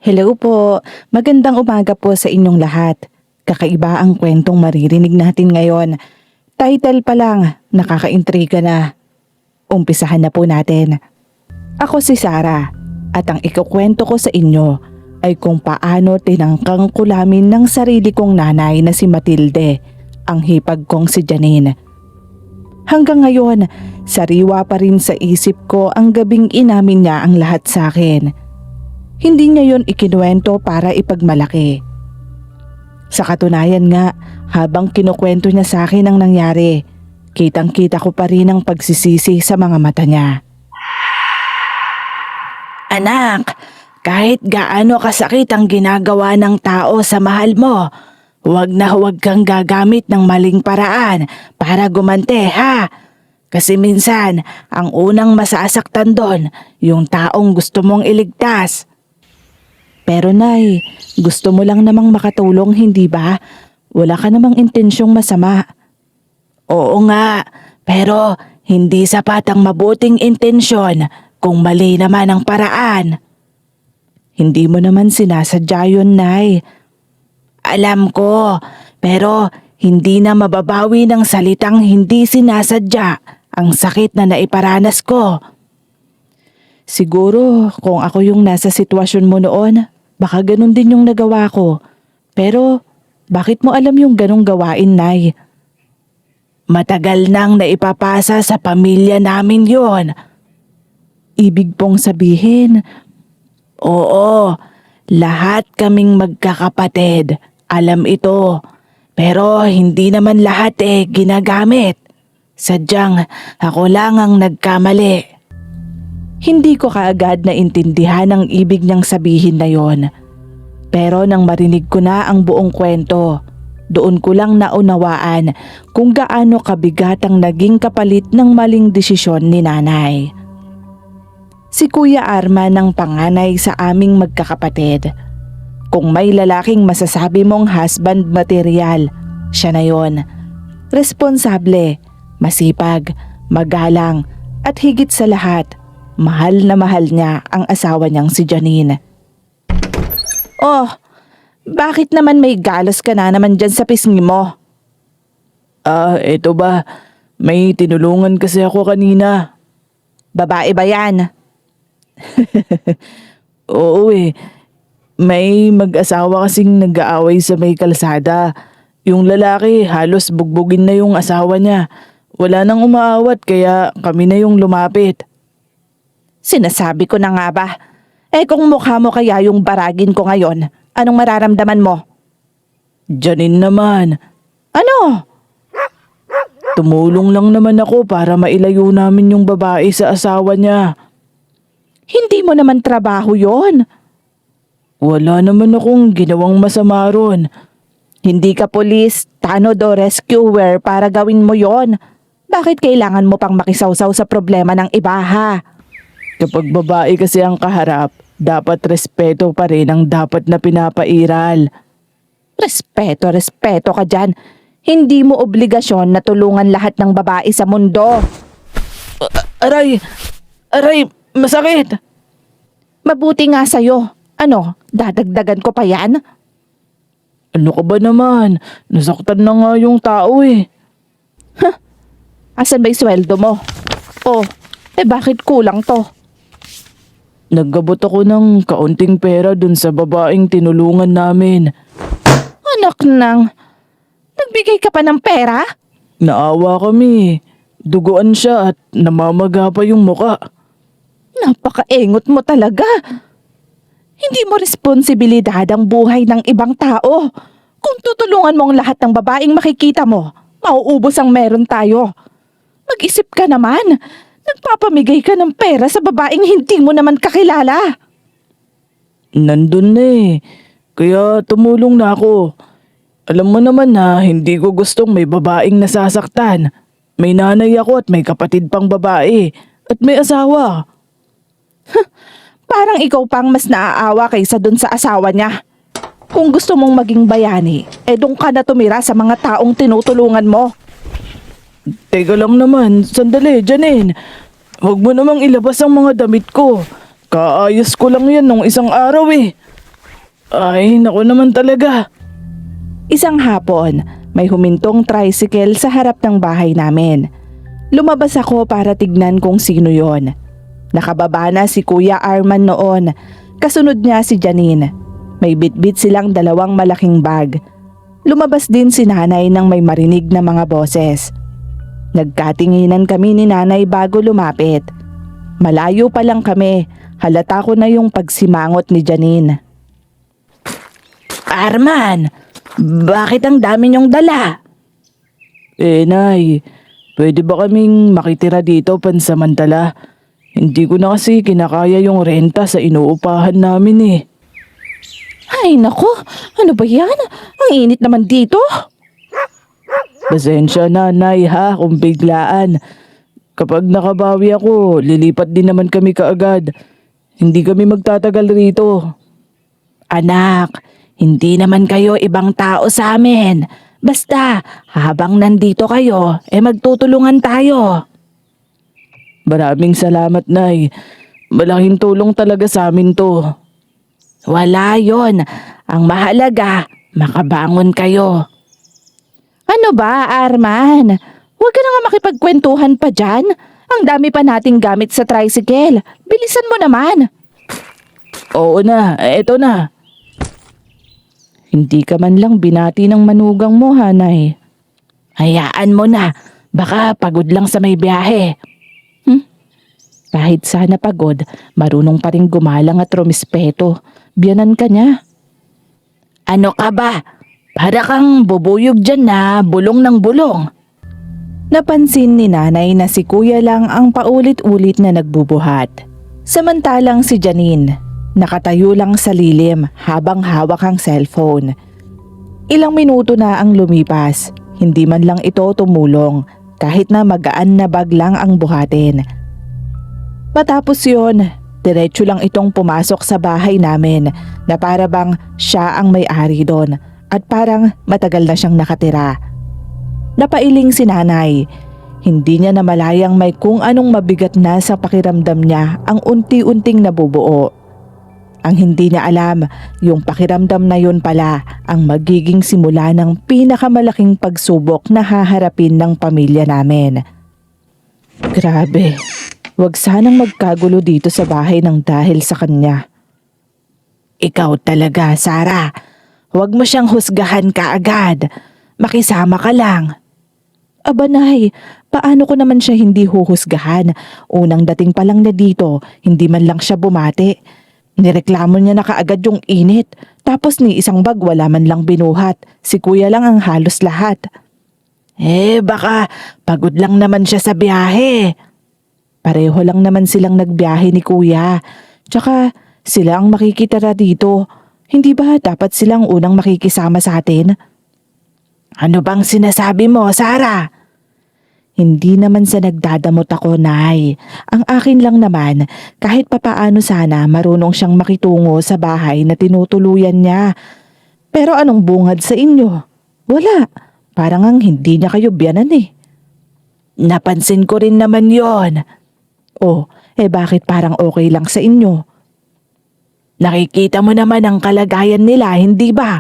Hello po, magandang umaga po sa inyong lahat. Kakaiba ang kwentong maririnig natin ngayon. Title pa lang, nakakaintriga na. Umpisahan na po natin. Ako si Sarah at ang ikukwento ko sa inyo ay kung paano tinangkang kulamin ng sarili kong nanay na si Matilde, ang hipag kong si Janine. Hanggang ngayon, sariwa pa rin sa isip ko ang gabing inamin niya ang lahat sa akin. Hindi niya yon ikinuwento para ipagmalaki. Sa katunayan nga, habang kinukwento niya sa akin ang nangyari, kitang-kita ko pa rin ang pagsisisi sa mga mata niya. Anak, kahit gaano kasakit ang ginagawa ng tao sa mahal mo, huwag na huwag kang gagamit ng maling paraan para gumante, ha? Kasi minsan, ang unang masasaktan doon, yung taong gusto mong iligtas. Pero Nay, gusto mo lang namang makatulong, hindi ba? Wala ka namang intensyong masama. Oo nga, pero hindi sapat ang mabuting intensyon kung mali naman ang paraan. Hindi mo naman sinasadya yun, Nay. Alam ko, pero hindi na mababawi ng salitang hindi sinasadya ang sakit na naiparanas ko. Siguro kung ako yung nasa sitwasyon mo noon, baka ganun din yung nagawa ko. Pero bakit mo alam yung ganong gawain, Nay? Matagal nang naipapasa sa pamilya namin yon. Ibig pong sabihin, oo, lahat kaming magkakapatid. Alam ito. Pero hindi naman lahat ginagamit. Sadyang ako lang ang nagkamali. Hindi ko kaagad na intindihan ang ibig niyang sabihin na yon. Pero nang marinig ko na ang buong kwento, doon ko lang naunawaan kung gaano kabigat ang naging kapalit ng maling desisyon ni nanay. Si Kuya Arman ang panganay sa aming magkakapatid. Kung may lalaking masasabi mong husband material, siya na yon. Responsable, masipag, magalang, at higit sa lahat, mahal na mahal niya ang asawa niyang si Janine. Oh, bakit naman may galos ka na naman dyan sa pisngi mo? Eto ba? May tinulungan kasi ako kanina. Babae ba yan? Oo May mag-asawa kasing nag-aaway sa may kalsada. Yung lalaki halos bugbugin na yung asawa niya. Wala nang umaawat kaya kami na yung lumapit. Sinasabi ko na nga ba? Kung mukha mo kaya yung baragin ko ngayon, anong mararamdaman mo? Janine naman. Ano? Tumulong lang naman ako para mailayo namin yung babae sa asawa niya. Hindi mo naman trabaho yon. Wala naman akong ginawang masama ron. Hindi ka pulis, tanod o rescuer para gawin mo yon. Bakit kailangan mo pang makisawsaw sa problema ng iba, ha? Kapag babae kasi ang kaharap, dapat respeto pa rin ang dapat na pinapairal. Respeto ka dyan. Hindi mo obligasyon na tulungan lahat ng babae sa mundo. Aray, masakit. Mabuti nga sa'yo. Ano, dadagdagan ko pa yan? Ano ka ba naman? Nasaktan na nga yung tao Asan ba yung sweldo mo? Bakit kulang to? Naggabot ako ng kaunting pera dun sa babaeng tinulungan namin. Anak nang, nagbigay ka pa ng pera? Naawa kami. Duguan siya at namamaga pa yung muka. Napakaengot mo talaga. Hindi mo responsibilidad ang buhay ng ibang tao. Kung tutulungan mo ang lahat ng babaeng makikita mo, mauubos ang meron tayo. Mag-isip ka naman. Nagpapamigay ka ng pera sa babaeng hindi mo naman kakilala. Nandun na kaya tumulong na ako. Alam mo naman na hindi ko gustong may babaeng nasasaktan. May nanay ako at may kapatid pang babae at may asawa. Parang ikaw pang mas naaawa kaysa dun sa asawa niya. Kung gusto mong maging bayani, doon ka na tumira sa mga taong tinutulungan mo. Teka lang naman, sandali, Janine. Huwag mo namang ilabas ang mga damit ko. Kaayos ko lang yan nung isang araw Ay, naku naman talaga. Isang hapon, may humintong tricycle sa harap ng bahay namin. Lumabas ako para tignan kung sino yon. Nakababa na si Kuya Arman noon. Kasunod niya si Janine. May bitbit silang dalawang malaking bag. Lumabas din si nanay nang may marinig na mga boses. Nagkatinginan kami ni nanay bago lumapit. Malayo pa lang kami, halata ko na yung pagsimangot ni Janine. Arman, bakit ang dami niyong dala? Nay, pwede ba kaming makitira dito pansamantala? Hindi ko na kasi kinakaya yung renta sa inuupahan namin eh. Ay nako, ano ba yan? Ang init naman dito. Pasensya na, Nay ha, kung biglaan. Kapag nakabawi ako, lilipat din naman kami kaagad. Hindi kami magtatagal rito. Anak, hindi naman kayo ibang tao sa amin. Basta, habang nandito kayo, magtutulungan tayo. Maraming salamat, Nay. Malaking tulong talaga sa amin to. Wala yon. Ang mahalaga, makabangon kayo. Ano ba, Arman? Huwag ka na nga makipagkwentuhan pa dyan. Ang dami pa nating gamit sa tricycle. Bilisan mo naman. Oo na, eto na. Hindi ka man lang binati ng manugang mo, Hanay. Hayaan mo na. Baka pagod lang sa may biyahe. Kahit sana pagod, marunong pa rin gumalang at rumispeto. Biyanan ka niya. Ano ka ba? Para kang bubuyog dyan na bulong ng bulong. Napansin ni nanay na si kuya lang ang paulit-ulit na nagbubuhat. Samantalang si Janine, nakatayo lang sa lilim habang hawak ang cellphone. Ilang minuto na ang lumipas, hindi man lang ito tumulong kahit na magaan na bag lang ang buhatin. Matapos yon, diretso lang itong pumasok sa bahay namin na para bang siya ang may-ari doon at parang matagal na siyang nakatira. Napailing si nanay. Hindi niya namalayang may kung anong mabigat na sa pakiramdam niya ang unti-unting nabubuo. Ang hindi niya alam, yung pakiramdam na yun pala ang magiging simula ng pinakamalaking pagsubok na haharapin ng pamilya namin. Grabe. Huwag sanang magkagulo dito sa bahay ng dahil sa kanya. Ikaw talaga, Sarah. Huwag mo siyang husgahan kaagad. Makisama ka lang. Aba nay, paano ko naman siya hindi huhusgahan? Unang dating pa lang na dito, hindi man lang siya bumati. Nireklamo niya na kaagad yung init. Tapos ni isang bag wala man lang binuhat. Si kuya lang ang halos lahat. Baka pagod lang naman siya sa biyahe. Pareho lang naman silang nagbiyahe ni kuya. Tsaka sila ang makikitira dito. Hindi ba dapat silang unang makikisama sa atin? Ano bang sinasabi mo, Sarah? Hindi naman sa nagdadamot ako, Nay. Ang akin lang naman, kahit papaano sana marunong siyang makitungo sa bahay na tinutuluyan niya. Pero anong bungad sa inyo? Wala. Parang ang hindi niya kayo biyanan eh. Napansin ko rin naman yon. Oh, bakit parang okay lang sa inyo? Nakikita mo naman ang kalagayan nila, hindi ba?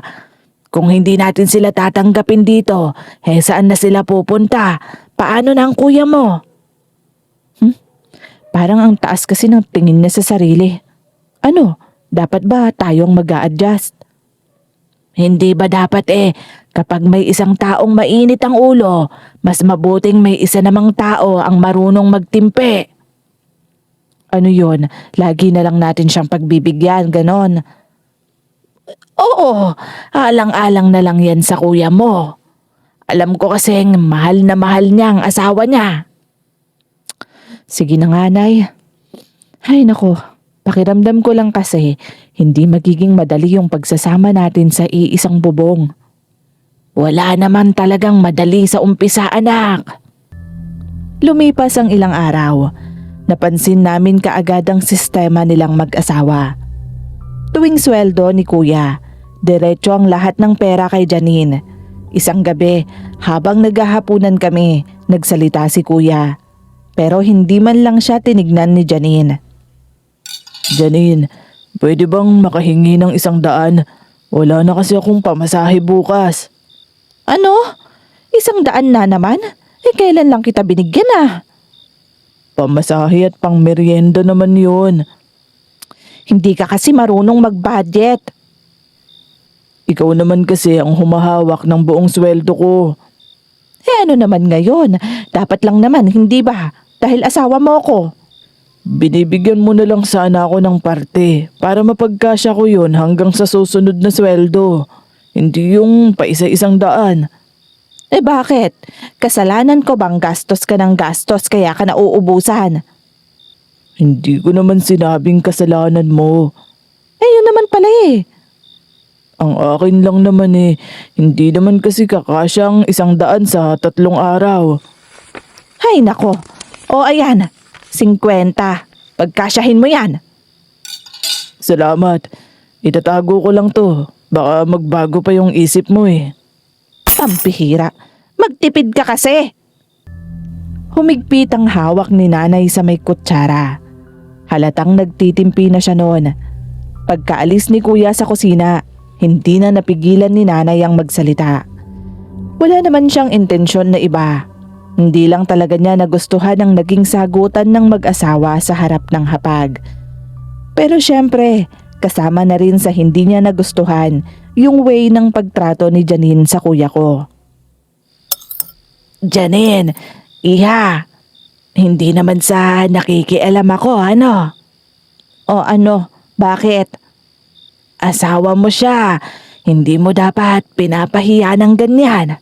Kung hindi natin sila tatanggapin dito, saan na sila pupunta? Paano na ang kuya mo? Parang ang taas kasi ng tingin niya sa sarili. Ano, dapat ba tayong mag-a-adjust? Hindi ba dapat kapag may isang taong mainit ang ulo, mas mabuting may isa namang tao ang marunong magtimpe? Ano yon? Lagi na lang natin siyang pagbibigyan, ganon. Oo, alang-alang na lang yan sa kuya mo. Alam ko kasing mahal na mahal niya ang asawa niya. Sige na nga, Nay. Ay nako, pakiramdam ko lang kasi hindi magiging madali yung pagsasama natin sa iisang bubong. Wala naman talagang madali sa umpisa, anak. Lumipas ang ilang araw. Napansin namin kaagad ang sistema nilang mag-asawa. Tuwing sweldo ni kuya, diretso ang lahat ng pera kay Janine. Isang gabi, habang naghahapunan kami, nagsalita si kuya. Pero hindi man lang siya tinignan ni Janine. Janine, pwede bang makahingi ng 100? Wala na kasi akong pamasahe bukas. Ano? 100 na naman? Kailan lang kita binigyan ah? Pamasahe at pang merienda naman yun. Hindi ka kasi marunong mag-budget. Ikaw naman kasi ang humahawak ng buong sweldo ko. Ano naman ngayon? Dapat lang naman, hindi ba? Dahil asawa mo ko. Binibigyan mo na lang sana ako ng parte para mapagkasya ko yun hanggang sa susunod na sweldo. Hindi yung pa isa-isang daan. Bakit? Kasalanan ko bang gastos ka ng gastos kaya ka nauubusan? Hindi ko naman sinabing kasalanan mo. Yun naman pala eh. Ang akin lang naman hindi naman kasi kakasyang 100 sa 3 araw. Hay nako. O ayan, 50. Pagkasyahin mo yan. Salamat. Itatago ko lang to. Baka magbago pa yung isip mo eh. Pampihira. Magtipid ka kasi. Humigpit ang hawak ni nanay sa may kutsara. Halatang nagtitimpi na siya noon. Pagkaalis ni kuya sa kusina, hindi na napigilan ni nanay ang magsalita. Wala naman siyang intensyon na iba. Hindi lang talaga niya nagustuhan ang naging sagutan ng mag-asawa sa harap ng hapag. Pero syempre, kasama na rin sa hindi niya nagustuhan yung way ng pagtrato ni Janine sa kuya ko. Janine, iha, hindi naman sa nakikialam ako, ano? O ano, bakit? Asawa mo siya, hindi mo dapat pinapahiya ng ganyan.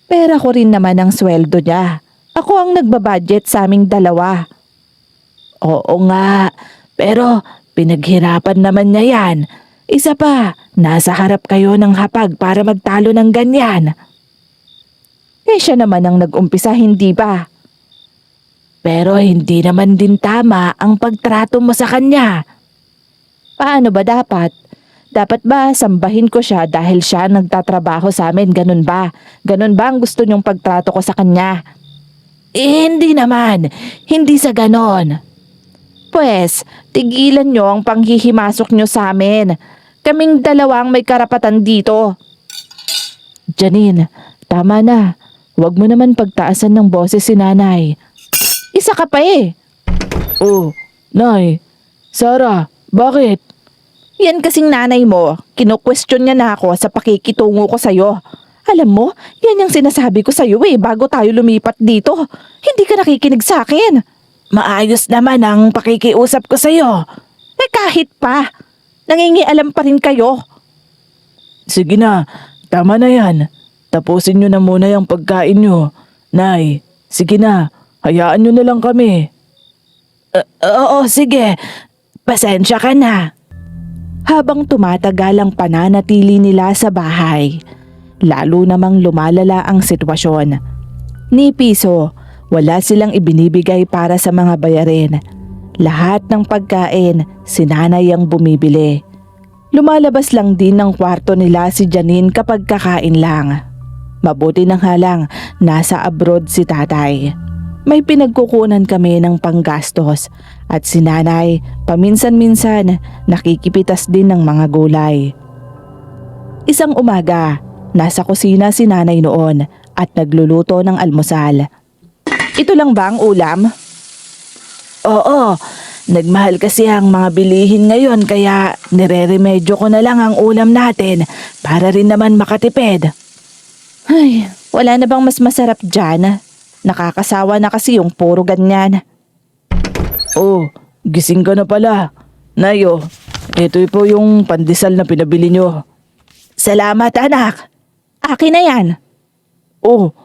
Pera ko rin naman ang sweldo niya. Ako ang nagbabudget sa aming dalawa. Oo nga, pero pinaghirapan naman niya yan. Isa pa, nasa harap kayo ng hapag para magtalo ng ganyan. Siya naman ang nag-umpisa, hindi ba? Pero hindi naman din tama ang pagtrato mo sa kanya. Paano ba dapat? Dapat ba sambahin ko siya dahil siya nagtatrabaho sa amin, ganun ba? Ganun ba ang gusto niyong pagtrato ko sa kanya? Hindi naman. Hindi sa ganon. Pwes, tigilan niyo ang panghihimasok niyo sa amin. Kaming dalawang may karapatan dito. Janine, tama na. Huwag mo naman pagtaasan ng boses si nanay. Isa ka pa eh. Oh, Nay. Sarah, bakit? Yan kasing nanay mo, kino-question niya na ako sa pakikitungo ko sa'yo. Alam mo, yan yung sinasabi ko sa'yo bago tayo lumipat dito. Hindi ka nakikinig sa akin. Maayos naman ang pakikiusap ko sa'yo. Kahit pa, nangingialam pa rin kayo. Sige na, tama na yan. Tapusin nyo na muna yung pagkain nyo. Nay, sige na, hayaan nyo na lang kami. Oo, sige. Pasensya ka na. Habang tumatagal ang pananatili nila sa bahay, lalo namang lumalala ang sitwasyon. Ni piso, wala silang ibinibigay para sa mga bayarin. Lahat ng pagkain, si nanay ang bumibili. Lumalabas lang din ng kwarto nila si Janine kapag kakain lang. Mabuti nang halang, nasa abroad si tatay. May pinagkukunan kami ng panggastos at si nanay paminsan-minsan nakikipitas din ng mga gulay. Isang umaga, nasa kusina si nanay noon at nagluluto ng almusal. Ito lang ba ang ulam? Oo, nagmahal kasi ang mga bilihin ngayon kaya nire-remedyo ko na lang ang ulam natin para rin naman makatipid. Ay, wala na bang mas masarap dyan? Nakakasawa na kasi yung puro ganyan. Oh, gising ka na pala. Nayo, ito po yung pandesal na pinabili nyo. Salamat anak. Akin na yan. Oh,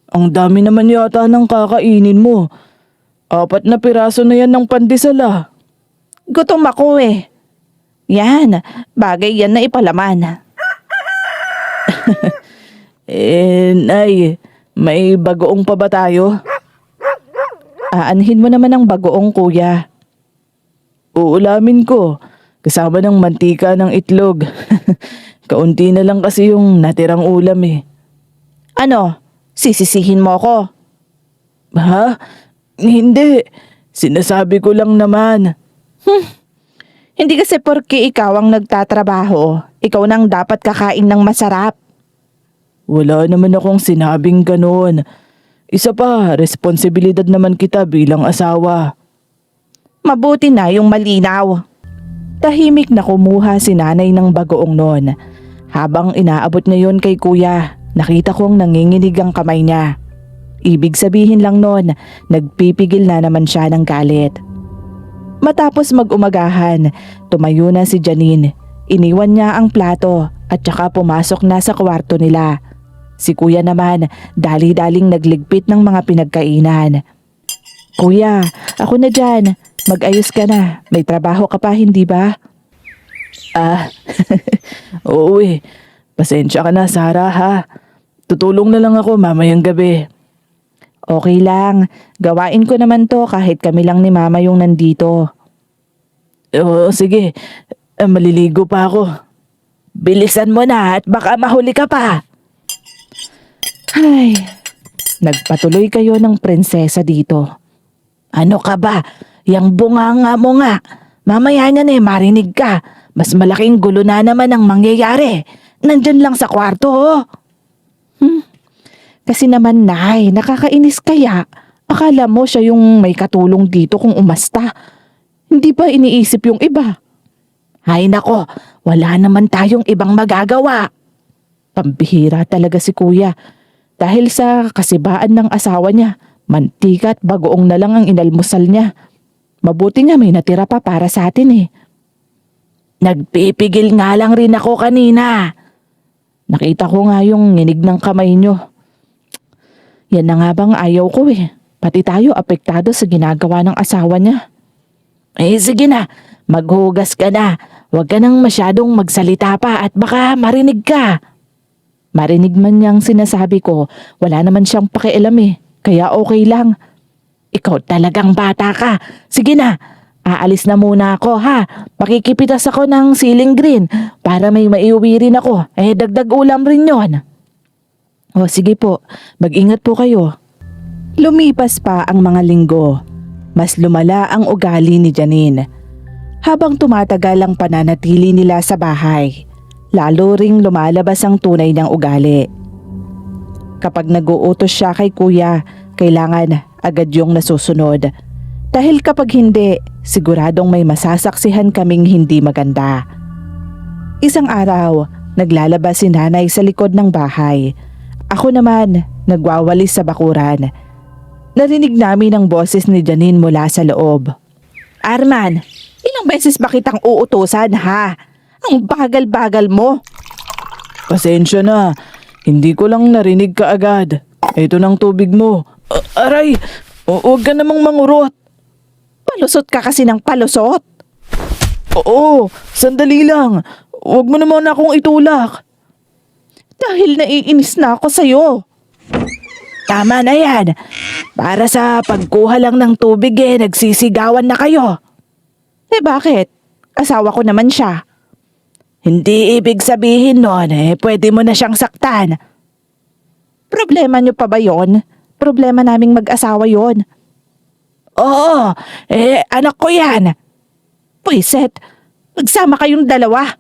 ang dami naman yata ng kakainin mo. 4 na piraso na yan ng pandesal ah. Gutom ako eh. Yan, bagay yan na ipalaman. Nay, may bagoong pa ba tayo? Aanhin mo naman ang bagoong kuya. Uulamin ko, kasama ng mantika ng itlog. Kaunti na lang kasi yung natirang ulam eh. Ano, sisisihin mo ko? Ha? Hindi, sinasabi ko lang naman. Hindi kasi porke ikaw ang nagtatrabaho, ikaw nang dapat kakain ng masarap. Wala naman akong sinabing ganon. Isa pa, responsibilidad naman kita bilang asawa. Mabuti na yung malinaw. Tahimik na kumuha si nanay ng bagoong noon. Habang inaabot niya yon kay kuya, nakita kong nanginginig ang kamay niya. Ibig sabihin lang noon, nagpipigil na naman siya ng galit. Matapos mag-umagahan, tumayo na si Janine. Iniwan niya ang plato at saka pumasok na sa kwarto nila. Si kuya naman, dali-daling nagligpit ng mga pinagkainan. Kuya, ako na dyan. Mag-ayos ka na. May trabaho ka pa, hindi ba? Oo eh. Pasensya ka na, Sarah ha. Tutulong na lang ako mamayang gabi. Okay lang. Gawain ko naman to kahit kami lang ni mama yung nandito. Oo, sige. Maliligo pa ako. Bilisan mo na at baka mahuli ka pa. Ay, nagpatuloy kayo ng prinsesa dito. Ano ka ba? Yang bunganga mo nga. Mamaya na marinig ka. Mas malaking gulo na naman ang mangyayari. Nandyan lang sa kwarto oh. Kasi naman nay, nakakainis kaya. Akala mo siya yung may katulong dito kung umasta. Hindi ba iniisip yung iba? Ay nako, wala naman tayong ibang magagawa. Pambihira talaga si kuya. Dahil sa kasibaan ng asawa niya, mantika at bagoong na lang ang inalmusal niya. Mabuti nga may natira pa para sa atin eh. Nagpipigil nga lang rin ako kanina. Nakita ko nga yung nginig ng kamay niyo. Yan na nga bang ayaw ko eh. Pati tayo apektado sa ginagawa ng asawa niya. Eh sige na, maghugas ka na. Huwag ka nang masyadong magsalita pa at baka marinig ka. Marinig man niyang sinasabi ko, wala naman siyang pakialam eh. Kaya okay lang. Ikaw talagang bata ka. Sige na, aalis na muna ako ha. Pakikipitas ako ng ceiling green para may maiuwi rin ako. Eh dagdag ulam rin yon. O sige po, mag-ingat po kayo. Lumipas pa ang mga linggo. Mas lumala ang ugali ni Janine. Habang tumatagal ang pananatili nila sa bahay, lalo ring lumalabas ang tunay ng ugali. Kapag nag-uutos siya kay kuya, kailangan agad yung nasusunod. Dahil kapag hindi, siguradong may masasaksihan kaming hindi maganda. Isang araw, naglalabas si nanay sa likod ng bahay. Ako naman, nagwawalis sa bakuran. Narinig namin ang boses ni Janine mula sa loob. Arman, ilang beses ba kitang uutusan ha? Ang bagal-bagal mo. Pasensya na, hindi ko lang narinig kaagad. Ito ng tubig mo. Aray, huwag ka namang mangurot. Palusot ka kasi ng palusot. Oo, sandali lang. Huwag mo naman akong itulak. Dahil naiinis na ako sa'yo. Tama na yan. Para sa pagkuha lang ng tubig nagsisigawan na kayo. Eh bakit? Asawa ko naman siya. Hindi ibig sabihin nun pwede mo na siyang saktan. Problema niyo pa ba yon? Problema naming mag-asawa yon. Oo, anak ko yan. Pwiset, magsama kayong dalawa.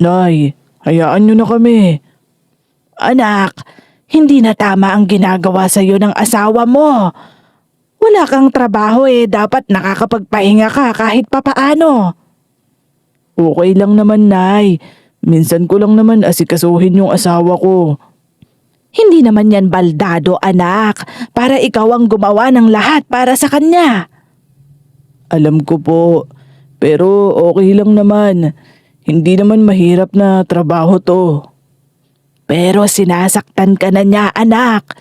Nay, hayaan niyo na kami. Anak, hindi na tama ang ginagawa sa iyo ng asawa mo. Wala kang trabaho dapat nakakapagpahinga ka kahit papaano. Okay lang naman, Nay. Minsan ko lang naman asikasuhin yung asawa ko. Hindi naman yan baldado, anak. Para ikaw ang gumawa ng lahat para sa kanya. Alam ko po. Pero okay lang naman. Hindi naman mahirap na trabaho to. Pero sinasaktan ka na niya, anak.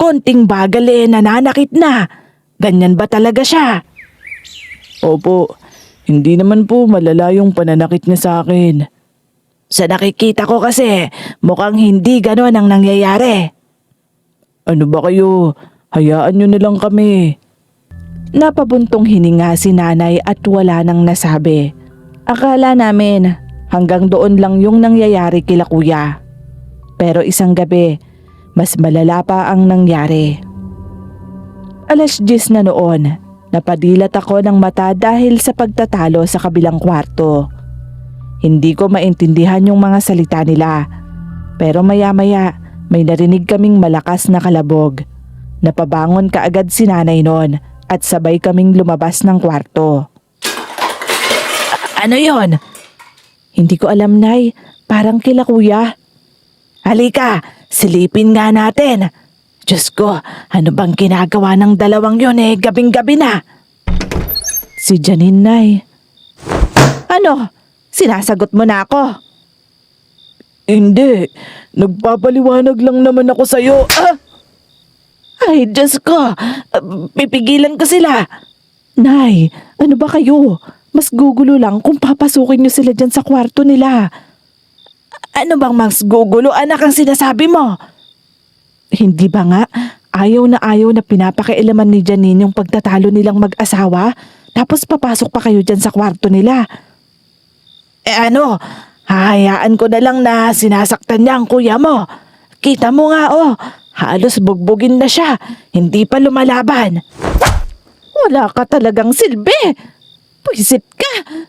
Konting bagal nananakit na. Ganyan ba talaga siya? Opo. Hindi naman po malala yung pananakit niya sa akin. Sa nakikita ko kasi, mukhang hindi ganon ang nangyayari. Ano ba kayo? Hayaan niyo na lang kami. Napabuntong hininga si nanay at wala nang nasabi. Akala namin hanggang doon lang yung nangyayari kila kuya. Pero isang gabi, mas malala pa ang nangyari. 10:00 na noon, Napadilat ako ng mata dahil sa pagtatalo sa kabilang kwarto. Hindi ko maintindihan yung mga salita nila. Pero maya-maya may narinig kaming malakas na kalabog. Napabangon kaagad si nanay noon at sabay kaming lumabas ng kwarto. Ano yon? Hindi ko alam, Nay. Parang kila kuya. Halika, silipin nga natin. Diyos ko, ano bang ginagawa ng dalawang yon gabing-gabi na? Si Janine, Nay. Ano? Sinasagot mo na ako? Hindi. Nagpapaliwanag lang naman ako sa'yo. Ay, Diyos ko. Pipigilan ko sila. Nay, ano ba kayo? Mas gugulo lang kung papasukin niyo sila dyan sa kwarto nila. Ano bang mas gugulo, anak, ang sinasabi mo? Hindi ba nga? Ayaw na pinapakialaman ni Janine yung pagtatalo nilang mag-asawa, tapos papasok pa kayo dyan sa kwarto nila. Ano? Hahayaan ko na lang na sinasaktan niya ang kuya mo. Kita mo nga halos bugbugin na siya, hindi pa lumalaban. Wala ka talagang silbi. Pwisit ka.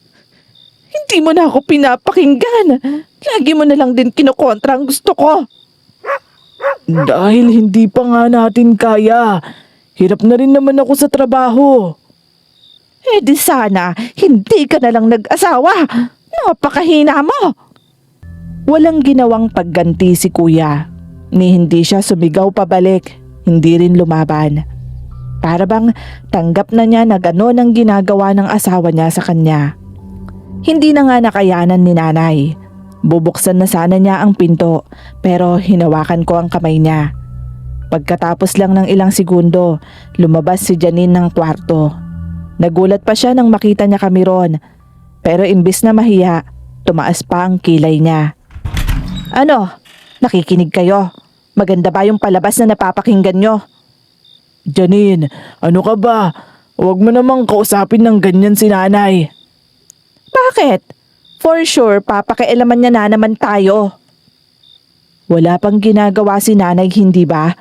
Hindi mo na ako pinapakinggan. Lagi mo na lang din kinukontra ang gusto ko. Dahil hindi pa nga natin kaya. Hirap na rin naman ako sa trabaho. Di sana, hindi ka na lang nag-asawa. Napakahina mo. Walang ginawang pagganti si kuya. Ni hindi siya sumigaw pabalik, hindi rin lumaban. Para bang tanggap na niya na gano'n ang ginagawa ng asawa niya sa kanya. Hindi na nga nakayanan ni nanay. Bubuksan na sana niya ang pinto pero hinawakan ko ang kamay niya. Pagkatapos lang ng ilang segundo, lumabas si Janine ng kwarto. Nagulat pa siya nang makita niya kami ron. Pero imbis na mahiya, tumaas pa ang kilay niya. Ano? Nakikinig kayo? Maganda ba yung palabas na napapakinggan nyo? Janine, ano ka ba? Huwag mo namang kausapin ng ganyan si nanay. Bakit? For sure, papakialaman niya na naman tayo. Wala pang ginagawa si nanay, hindi ba?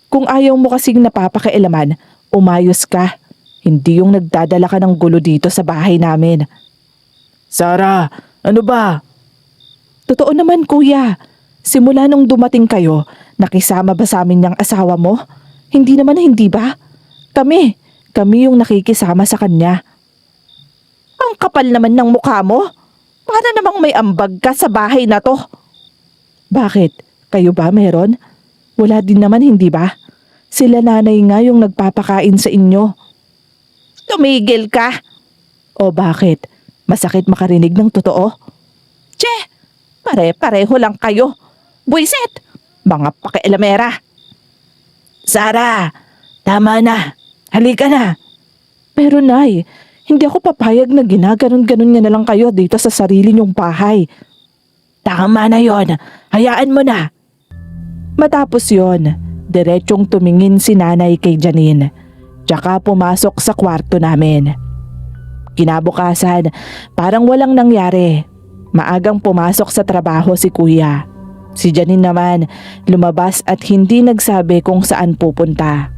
Kung ayaw mo kasing napapakialaman, umayos ka. Hindi yung nagdadala ka ng gulo dito sa bahay namin. Sarah, ano ba? Totoo naman, kuya. Simula nung dumating kayo, nakisama ba sa amin niyang asawa mo? Hindi naman, hindi ba? Kami yung nakikisama sa kanya. Ang kapal naman ng mukha mo. Para namang may ambag ka sa bahay na to. Bakit? Kayo ba meron? Wala din naman, hindi ba? Sila nanay nga yung nagpapakain sa inyo. Tumigil ka! O bakit? Masakit makarinig ng totoo? Che! Pare-pareho lang kayo. Buisit! Mga pakialamera. Sarah! Tama na. Halika na. Pero Nay, hindi ako papayag na ginaganon-ganon niya na lang kayo dito sa sarili niyong bahay. Tama na yon. Hayaan mo na. Matapos yon, diretsong tumingin si nanay kay Janine. Tsaka pumasok sa kwarto namin. Kinabukasan, parang walang nangyari. Maagang pumasok sa trabaho si kuya. Si Janine naman, lumabas at hindi nagsabi kung saan pupunta.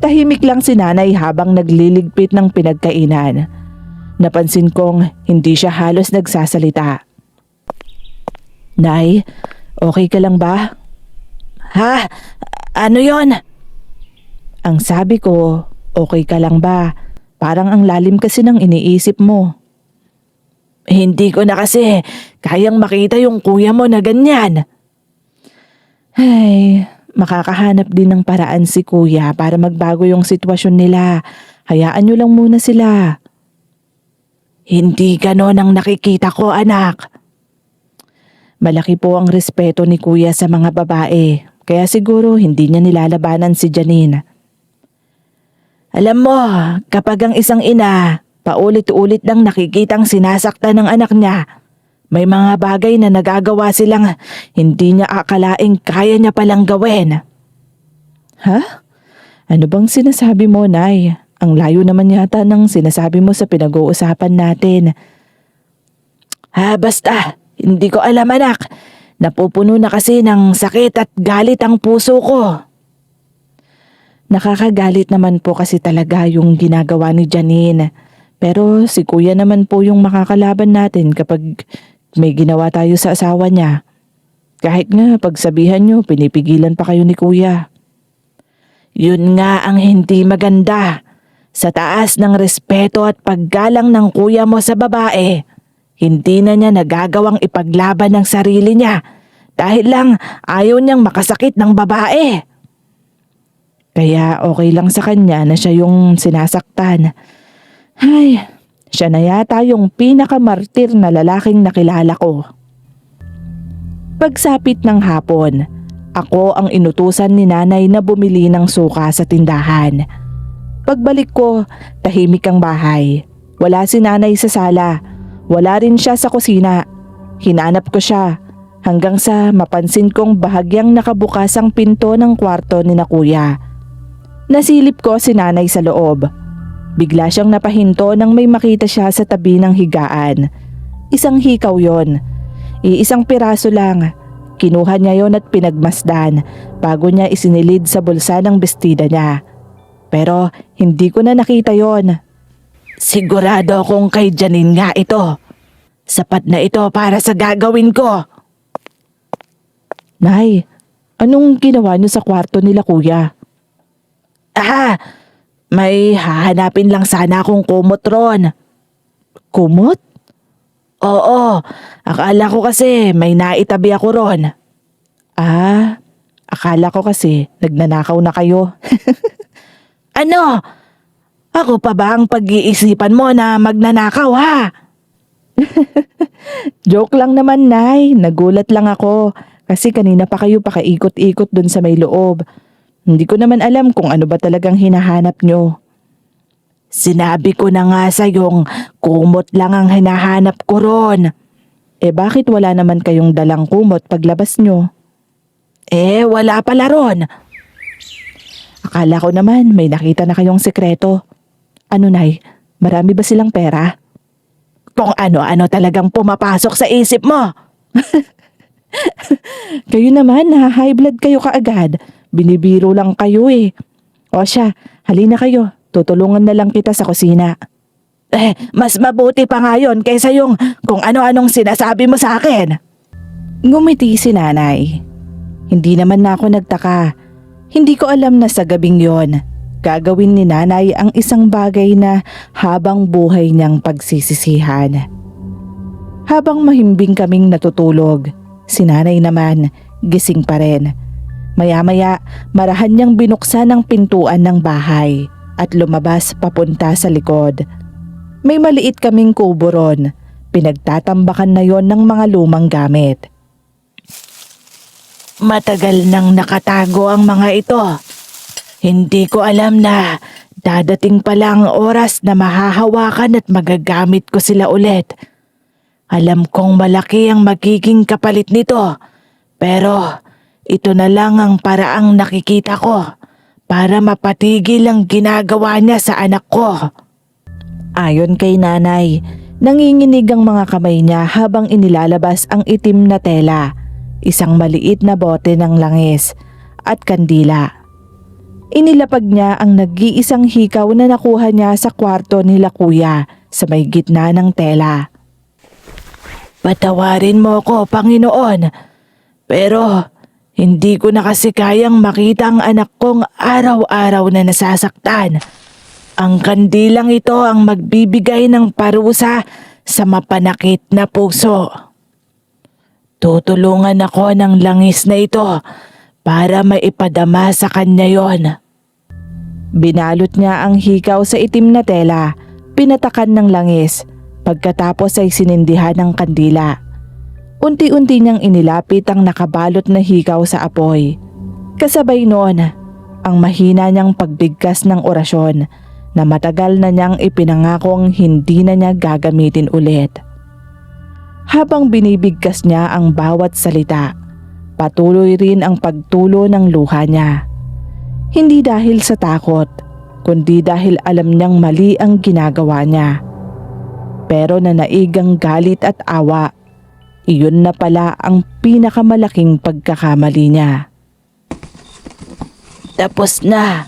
Tahimik lang si nanay habang nagliligpit ng pinagkainan. Napansin kong hindi siya halos nagsasalita. Nay, okay ka lang ba? Ha? Ano yon? Ang sabi ko, okay ka lang ba? Parang ang lalim kasi ng iniisip mo. Hindi ko na kasi kayang makita yung kuya mo na ganyan. Ay, makakahanap din ng paraan si kuya para magbago yung sitwasyon nila. Hayaan nyo lang muna sila. Hindi ganon ang nakikita ko, anak. Malaki po ang respeto ni kuya sa mga babae, kaya siguro hindi niya nilalabanan si Janine. Alam mo, kapag ang isang ina, paulit-ulit lang nakikitang sinasaktan ng anak niya, may mga bagay na nagagawa silang hindi niya akalaing kaya niya palang gawin. Ha? Ano bang sinasabi mo, Nay? Ang layo naman yata ng sinasabi mo sa pinag-uusapan natin. Basta, hindi ko alam, anak. Napupuno na kasi ng sakit at galit ang puso ko. Nakakagalit naman po kasi talaga yung ginagawa ni Janine. Pero si kuya naman po yung makakalaban natin kapag may ginawa tayo sa asawa niya. Kahit nga pagsabihan nyo, pinipigilan pa kayo ni kuya. Yun nga ang hindi maganda. Sa taas ng respeto at paggalang ng kuya mo sa babae, hindi na niya nagagawang ipaglaban ng sarili niya dahil lang ayaw niyang makasakit ng babae. Kaya okay lang sa kanya na siya yung sinasaktan. Ay, siya na yata yung pinakamartir na lalaking nakilala ko. Pagsapit ng hapon, ako ang inutusan ni nanay na bumili ng suka sa tindahan. Pagbalik ko, tahimik ang bahay. Wala si nanay sa sala. Wala rin siya sa kusina. Hinanap ko siya hanggang sa mapansin kong bahagyang nakabukas ang pinto ng kwarto ni na kuya. Nasilip ko si nanay sa loob. Bigla siyang napahinto nang may makita siya sa tabi ng higaan. Isang hikaw yon. Iisang piraso lang. Kinuha niya yon at pinagmasdan bago niya isinilid sa bulsa ng bestida niya. Pero hindi ko na nakita yon. Sigurado akong kay Janine nga ito. Sapat na ito para sa gagawin ko. Nay, anong ginawa niyo sa kwarto nila kuya? May hahanapin lang sana akong kumot ron. Kumot? Oo, akala ko kasi may naitabi ako ron. Akala ko kasi nagnanakaw na kayo. Ano? Ako pa ba ang pag-iisipan mo na magnanakaw ha? Joke lang naman, Nay. Nagulat lang ako kasi kanina pa kayo pakaikot-ikot dun sa may loob. Hindi ko naman alam kung ano ba talagang hinahanap nyo. Sinabi ko na nga sa'yong kumot lang ang hinahanap ko ron. Bakit wala naman kayong dalang kumot paglabas nyo? Wala pala ron. Akala ko naman may nakita na kayong sekreto. Ano, Nay? Marami ba silang pera? Kung ano-ano talagang pumapasok sa isip mo. Kayo naman, high blood kayo kaagad. Binibiro lang kayo eh. O siya, halina kayo. Tutulungan na lang kita sa kusina. Mas mabuti pa nga yun kaysa yung kung ano-anong sinasabi mo sa akin. Ngumiti si nanay. Hindi naman na ako nagtaka. Hindi ko alam na sa gabing yon, gagawin ni nanay ang isang bagay na habang buhay niyang pagsisisihan. Habang mahimbing kaming natutulog, si nanay naman gising pa rin. Maya-maya, marahan niyang binuksan ang pintuan ng bahay at lumabas papunta sa likod. May maliit kaming kubo ron. Pinagtatambakan na yon ng mga lumang gamit. Matagal nang nakatago ang mga ito. Hindi ko alam na dadating pala ang oras na mahahawakan at magagamit ko sila ulit. Alam kong malaki ang magiging kapalit nito, pero ito na lang ang paraang nakikita ko para mapatigil ang ginagawa niya sa anak ko. Ayon kay nanay, nanginginig ang mga kamay niya habang inilalabas ang itim na tela, isang maliit na bote ng langis at kandila. Inilapag niya ang nag-iisang hikaw na nakuha niya sa kwarto nila kuya sa may gitna ng tela. Patawarin mo ko, Panginoon, pero hindi ko na kasi kayang makita ang anak kong araw-araw na nasasaktan. Ang kandilang ito ang magbibigay ng parusa sa mapanakit na puso. Tutulungan ako ng langis na ito para maipadama sa kanya yon. Binalot niya ang hikaw sa itim na tela, pinatakan ng langis, pagkatapos ay sinindihan ng kandila. Unti-unti niyang inilapit ang nakabalot na hikaw sa apoy. Kasabay noon, ang mahina niyang pagbigkas ng orasyon na matagal na niyang ipinangakong hindi na niya gagamitin ulit. Habang binibigkas niya ang bawat salita, patuloy rin ang pagtulo ng luha niya. Hindi dahil sa takot, kundi dahil alam niyang mali ang ginagawa niya. Pero nanaigang galit at awa, iyon na pala ang pinakamalaking pagkakamali niya. Tapos na.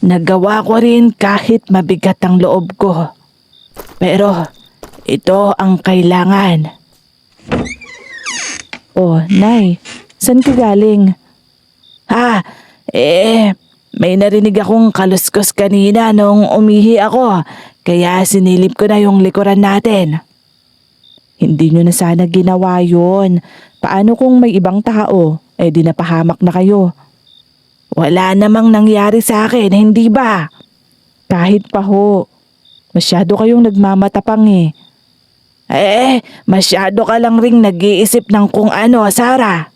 Nagawa ko rin kahit mabigat ang loob ko. Pero ito ang kailangan. Oh, Nay, saan ka galing? May narinig akong kaluskos kanina nung umihi ako, kaya sinilip ko na yung likuran natin. Hindi nyo na sana ginawa yun. Paano kung may ibang tao? Di napahamak na kayo. Wala namang nangyari sa akin, hindi ba? Kahit pa ho. Masyado kayong nagmamatapang eh. Masyado ka lang ring nag-iisip ng kung ano, Sarah.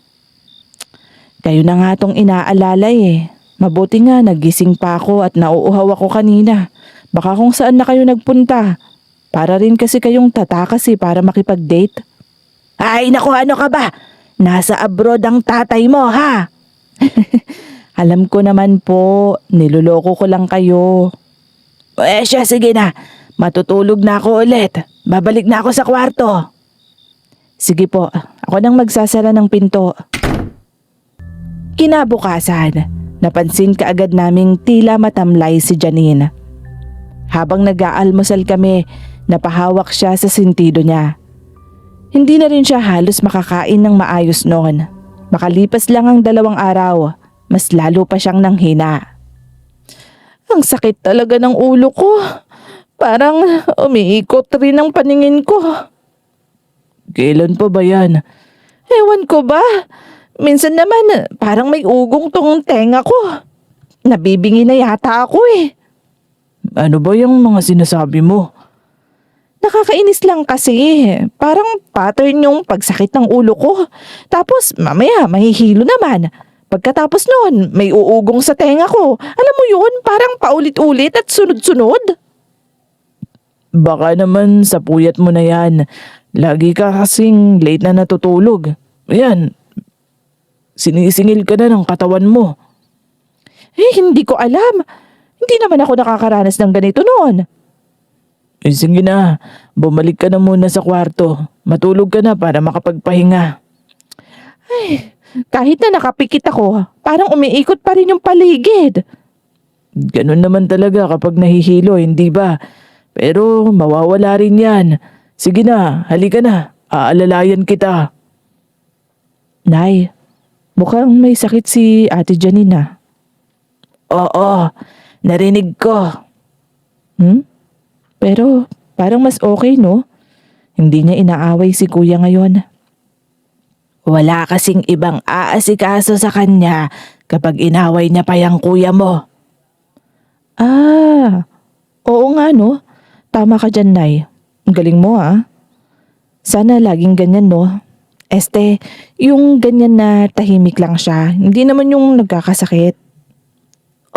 Kayo na nga tong inaalalay eh. Mabuti nga nagising pa ako at nauuhaw ako kanina. Baka kung saan na kayo nagpunta. Para rin kasi kayong tatakas eh para makipag-date. Ay naku, ano ka ba? Nasa abroad ang tatay mo, ha? Alam ko naman po, niloloko ko lang kayo. Siya, sige na. Matutulog na ako ulit. Babalik na ako sa kwarto. Sige po, ako nang magsasara ng pinto. Kinabukasan, napansin kaagad naming tila matamlay si Janine. Habang nag-aalmusal kami, napahawak siya sa sentido niya. Hindi na rin siya halos makakain ng maayos noon. Makalipas lang ang 2 araw, mas lalo pa siyang nanghina. Ang sakit talaga ng ulo ko. Parang umiikot rin ang paningin ko. Kailan pa ba yan? Ewan ko ba? Minsan naman parang may ugong tong tenga ko. Nabibingi na yata ako eh. Ano ba yung mga sinasabi mo? Nakakainis lang kasi. Parang pattern yung pagsakit ng ulo ko. Tapos mamaya mahihilo naman. Pagkatapos noon, may uugong sa tenga ko. Alam mo yun, parang paulit-ulit at sunod-sunod. Baka naman sa puyat mo na yan. Lagi ka kasing late na natutulog. Ayan, sinisingil ka na ng katawan mo. Hindi ko alam. Hindi naman ako nakakaranas ng ganito noon. Sige na, bumalik ka na muna sa kwarto. Matulog ka na para makapagpahinga. Kahit na nakapikit ako, parang umiikot pa rin yung paligid. Ganun naman talaga kapag nahihilo, hindi ba? Pero mawawala rin yan. Sige na, halika na. Aalalayan kita. Nay, mukhang may sakit si Ate Janine. Oo, narinig ko. Pero parang mas okay, no? Hindi niya inaaway si kuya ngayon. Wala kasing ibang aasikaso sa kanya kapag inaway niya pa yung kuya mo. Oo nga no. Tama ka dyan, Nay. Ang galing mo Sana laging ganyan no. Yung ganyan na tahimik lang siya. Hindi naman yung nagkakasakit.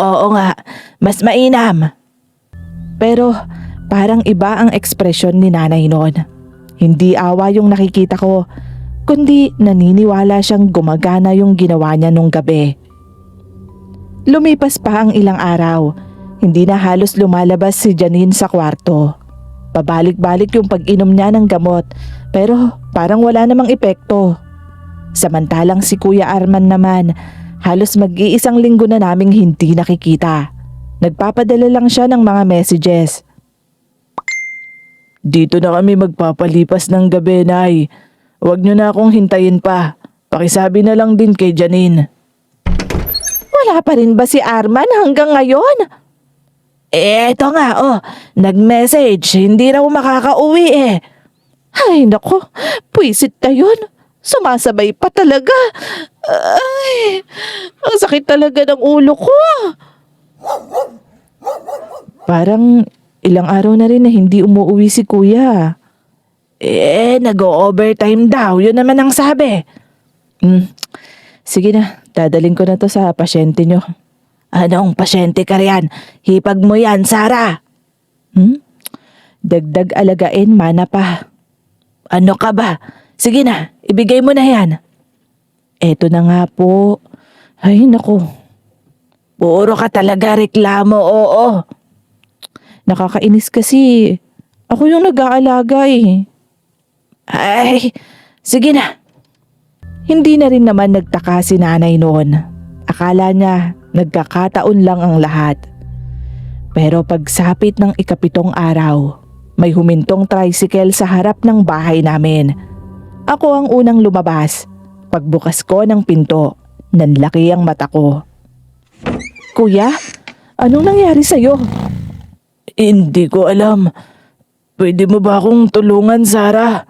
Oo nga, mas mainam. Pero parang iba ang ekspresyon ni nanay noon. Hindi awa yung nakikita ko, kundi naniniwala siyang gumagana yung ginawa niya nung gabi. Lumipas pa ang ilang araw. Hindi na halos lumalabas si Janine sa kwarto. Pabalik-balik yung pag-inom niya ng gamot, pero parang wala namang epekto. Samantalang si Kuya Arman naman, halos mag-iisang linggo na naming hindi nakikita. Nagpapadala lang siya ng mga messages. Dito na kami magpapalipas ng gabi, Nay. Huwag niyo na akong hintayin pa. Pakisabi na lang din kay Janine. Wala pa rin ba si Arman hanggang ngayon? Eto nga, nag-message, hindi raw makakauwi. Ay nako, puwisit na yun. Sumasabay pa talaga. Ay, ang sakit talaga ng ulo ko. Parang ilang araw na rin na hindi umuwi si kuya. Nag-o-overtime daw, yun naman ang sabi. Sige na, dadaling ko na to sa pasyente nyo. Anong pasyente ka riyan? Hipag mo yan, Sarah. Dagdag alagain, mana pa. Ano ka ba? Sige na, ibigay mo na yan. Eto na nga po. Ay, naku. Puro ka talaga reklamo, oo. Nakakainis kasi. Ako yung nag-aalaga eh. Ay, sige na. Hindi na rin naman nagtaka si nanay noon. Akala niya nagkakataon lang ang lahat. Pero pagsapit ng ikapitong araw, may humintong tricycle sa harap ng bahay namin. Ako ang unang lumabas. Pagbukas ko ng pinto, nanlaki ang mata ko. Kuya, anong nangyari sa'yo? Hindi ko alam. Pwede mo ba akong tulungan, Sarah?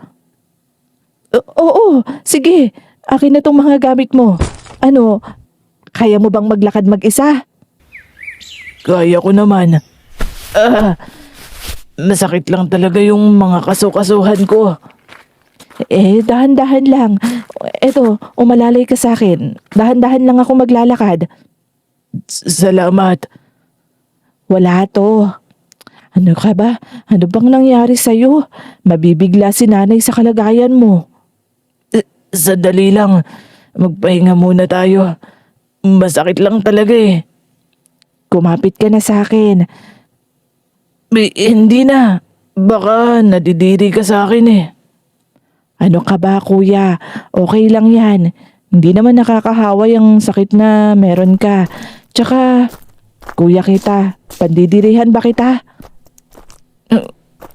Oo, sige. Akin na tong mga gamit mo. Ano, kaya mo bang maglakad mag-isa? Kaya ko naman. Masakit lang talaga yung mga kasukasuhan ko. Dahan-dahan lang. Eto, umalalay ka sa akin. Dahan-dahan lang ako maglalakad. Salamat. Wala to. Ano ka ba? Ano bang nangyari sa'yo? Mabibigla si nanay sa kalagayan mo. Sandali lang. Magpahinga muna tayo. Masakit lang talaga eh. Kumapit ka na sa akin. Hindi na. Baka nadidiri ka sa akin eh. Ano ka ba, kuya? Okay lang yan. Hindi naman nakakahaway ang sakit na meron ka. Tsaka, kuya kita, pandidirihan ba kita?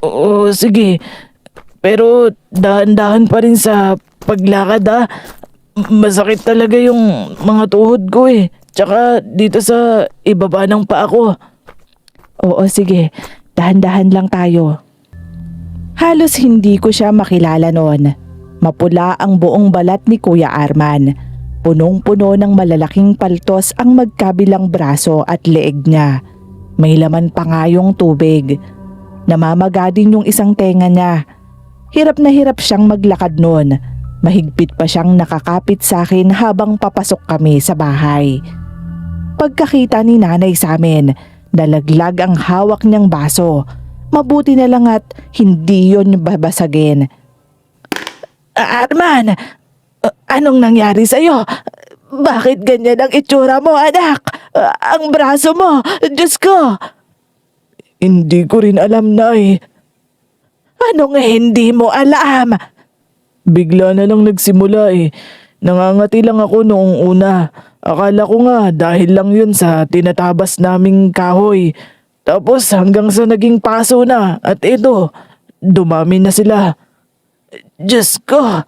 Oo, sige. Pero dahan-dahan pa rin sa paglakad ah. Masakit talaga yung mga tuhod ko eh. Tsaka dito sa ibaba ng paa ko. Oo, sige. Dahan-dahan lang tayo. Halos hindi ko siya makilala noon. Mapula ang buong balat ni Kuya Arman. Punong-puno ng malalaking paltos ang magkabilang braso at leeg niya. May laman pa nga yung tubig. Namamaga din yung isang tenga niya. Hirap na hirap siyang maglakad noon. Mahigpit pa siyang nakakapit sa akin habang papasok kami sa bahay. Pagkakita ni nanay sa amin, nalaglag ang hawak niyang baso. Mabuti na lang at hindi yon babasagin. Arman! Anong nangyari sa'yo? Bakit ganyan ang itsura mo, anak? Ang braso mo! Diyos ko! Hindi ko rin alam, Nay. Anong hindi mo alam? Bigla na lang nagsimula eh. Nangangati lang ako noong una. Akala ko nga dahil lang yun sa tinatabas naming kahoy. Tapos hanggang sa naging paso na at ito, dumami na sila. Diyos ko,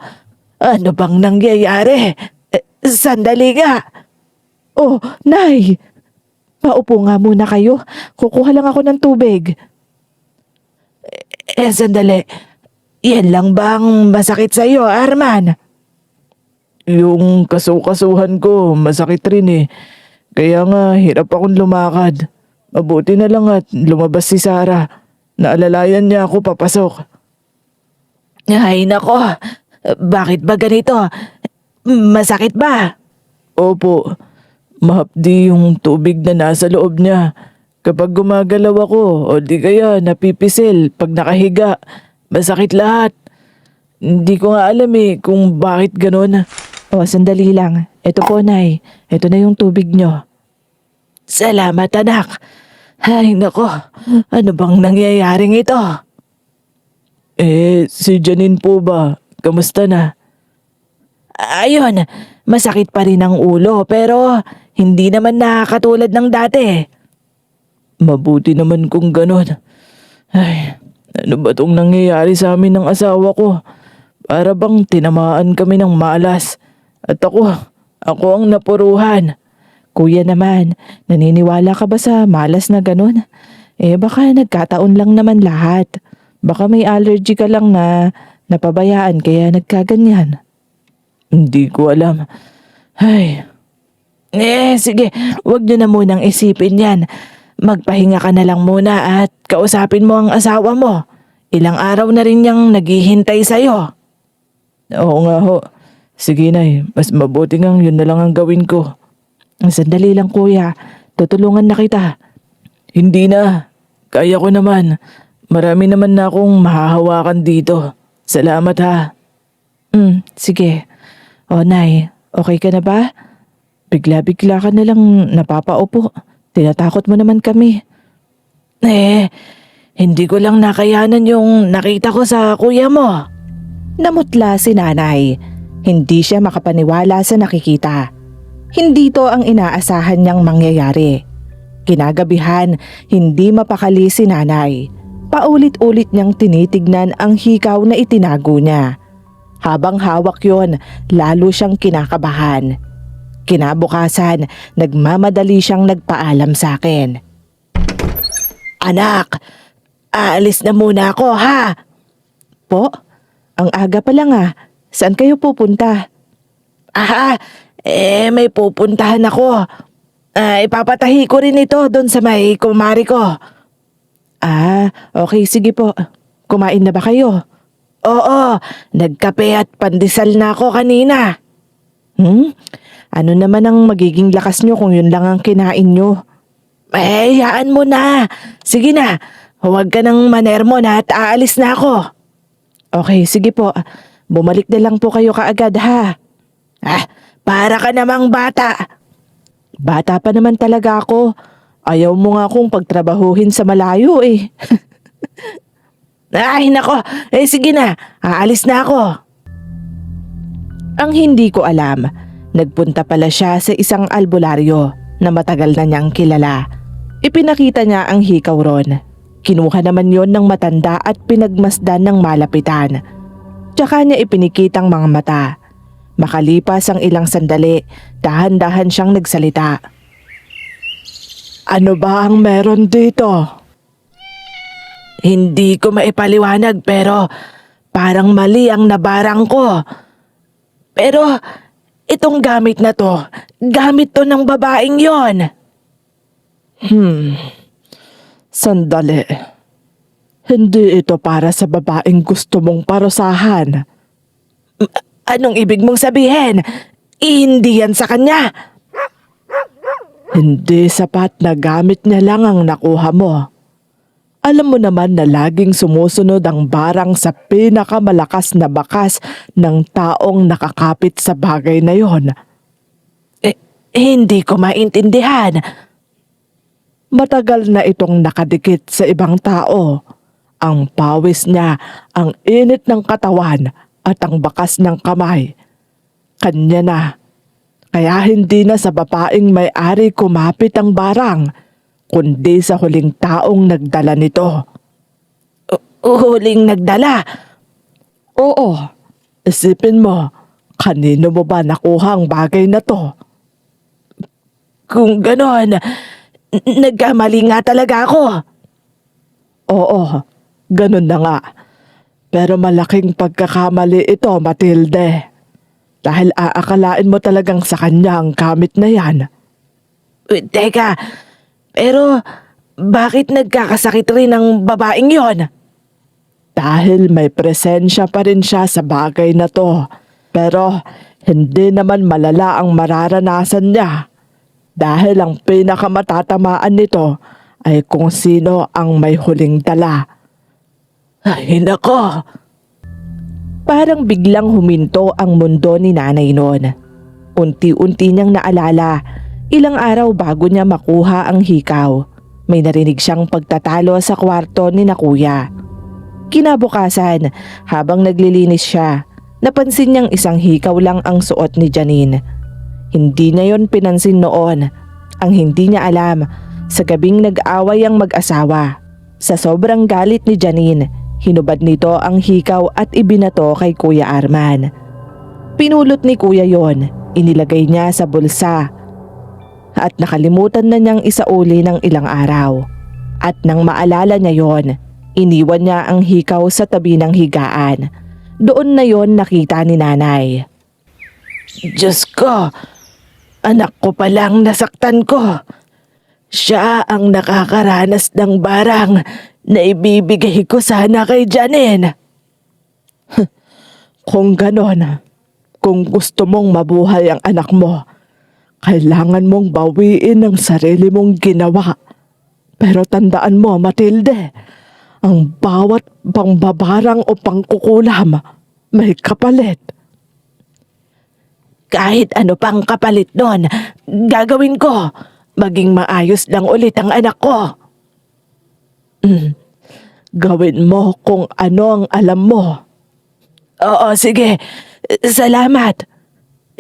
ano bang nangyayari? Sandali nga. Oh, nay! Maupo nga muna kayo. Kukuha lang ako ng tubig. Sandali. Yan lang bang masakit sa'yo, Arman? Yung kasukasuhan ko, masakit rin eh. Kaya nga, hirap akong lumakad. Mabuti na lang at lumabas si Sarah. Naalalayan niya ako papasok. Ay nako, bakit ba ganito? Masakit ba? Opo, mahapdi yung tubig na nasa loob niya. Kapag gumagalaw ako o di kaya napipisil pag nakahiga, masakit lahat. Hindi ko nga alam eh kung bakit ganun. Oh, sandali lang. Ito po, nay. Ito na yung tubig nyo. Salamat, anak. Ay nako, ano bang nangyayaring ito? Si Janine po ba? Kamusta na? Ayun, masakit pa rin ang ulo pero hindi naman nakakatulad ng dati. Mabuti naman kung ganon. Ay, ano ba tong nangyayari sa amin ng asawa ko? Para bang tinamaan kami ng malas. At ako ang napuruhan. Kuya naman, naniniwala ka ba sa malas na ganun? Baka nagkataon lang naman lahat. Baka may allergy ka lang na napabayaan kaya nagkaganyan. Hindi ko alam. Ay. Sige, wag niyo na munang isipin yan. Magpahinga ka na lang muna at kausapin mo ang asawa mo. Ilang araw na rin niyang naghihintay sa'yo. Oo nga ho. Sige nay, mas mabuti ngang yun na lang ang gawin ko. Sandali lang kuya, tutulungan na kita. Hindi na, kaya ko naman. Marami naman na akong mahahawakan dito. Salamat ha. Sige. O nay, okay ka na ba? Bigla-bigla ka na lang napapaupo. Tinatakot mo naman kami. Hindi ko lang nakayanan yung nakita ko sa kuya mo. Namutla si nanay. Hindi siya makapaniwala sa nakikita. Hindi to ang inaasahan niyang mangyayari. Kinagabihan, hindi mapakali si nanay. Paulit-ulit niyang tinitignan ang hikaw na itinago niya. Habang hawak yon, lalo siyang kinakabahan. Kinabukasan, nagmamadali siyang nagpaalam sa akin. Anak, aalis na muna ako ha. Po? Ang aga pa lang ah. Saan kayo pupunta? May pupuntahan ako. Ipapatahi ko rin ito doon sa may kumari ko. Okay, sige po. Kumain na ba kayo? Oo, nagkape at pandesal na ako kanina. Ano naman ang magiging lakas nyo kung yun lang ang kinain nyo? Hayaan mo na. Sige na, huwag ka ng manermon at aalis na ako. Okay, sige po. Bumalik na lang po kayo kaagad ha. Para ka namang bata. Bata pa naman talaga ako. Ayaw mo nga akong pagtrabahuhin sa malayo eh. Ay nako, sige na, aalis na ako. Ang hindi ko alam, nagpunta pala siya sa isang albularyo na matagal na niyang kilala. Ipinakita niya ang hikaw ron. Kinuha naman yon ng matanda at pinagmasdan ng malapitan. Tsaka niya ipinikitang mga mata. Makalipas ang ilang sandali, dahan-dahan siyang nagsalita. Ano ba ang meron dito? Hindi ko maipaliwanag pero parang mali ang nabarang ko. Pero itong gamit na to, gamit to ng babaeng yon. Sandali. Hindi ito para sa babaeng gusto mong parusahan. Anong ibig mong sabihin? Hindi yan sa kanya. Hindi sapat na gamit niya lang ang nakuha mo. Alam mo naman na laging sumusunod ang barang sa pinakamalakas na bakas ng taong nakakapit sa bagay na yon. Hindi ko maintindihan. Matagal na itong nakadikit sa ibang tao. Ang pawis niya, ang init ng katawan at ang bakas ng kamay. Kanya na. Kaya hindi na sa babaeng may-ari kumapit ang barang, kundi sa huling taong nagdala nito. Huling nagdala? Oo. Isipin mo, kanino mo ba nakuha ang bagay na to? Kung ganon, nagkamali nga talaga ako. Oo, ganon na nga. Pero malaking pagkakamali ito, Matilde. Dahil aakalain mo talagang sa kanya ang gamit na yan. Teka, pero bakit nagkakasakit rin ang babaeng yon? Dahil may presensya pa rin siya sa bagay na to. Pero hindi naman malala ang mararanasan niya. Dahil ang pinakamatatamaan nito ay kung sino ang may huling dala. Ay nako! Parang biglang huminto ang mundo ni nanay noon. Unti-unti niyang naalala, ilang araw bago niya makuha ang hikaw. May narinig siyang pagtatalo sa kwarto ni na kuya. Kinabukasan, habang naglilinis siya, napansin niyang isang hikaw lang ang suot ni Janine. Hindi niya yon pinansin noon. Ang hindi niya alam, sa gabing nag-away ang mag-asawa. Sa sobrang galit ni Janine, hinubad nito ang hikaw at ibinato kay Kuya Arman. Pinulot ni Kuya yon, inilagay niya sa bulsa. At nakalimutan na niyang isauli ng ilang araw. At nang maalala niya yon, iniwan niya ang hikaw sa tabi ng higaan. Doon na yon nakita ni nanay. Diyos ko, anak ko palang nasaktan ko. Siya ang nakakaranas ng barang na ibibigay ko sana kay Janine. Kung ganon, kung gusto mong mabuhay ang anak mo, kailangan mong bawiin ang sarili mong ginawa. Pero tandaan mo, Matilde, ang bawat pangbabarang o pangkukulam may kapalit. Kahit ano pang kapalit nun, gagawin ko. Maging maayos lang ulit ang anak ko. Gawin mo kung ano ang alam mo. Oo, sige. Salamat.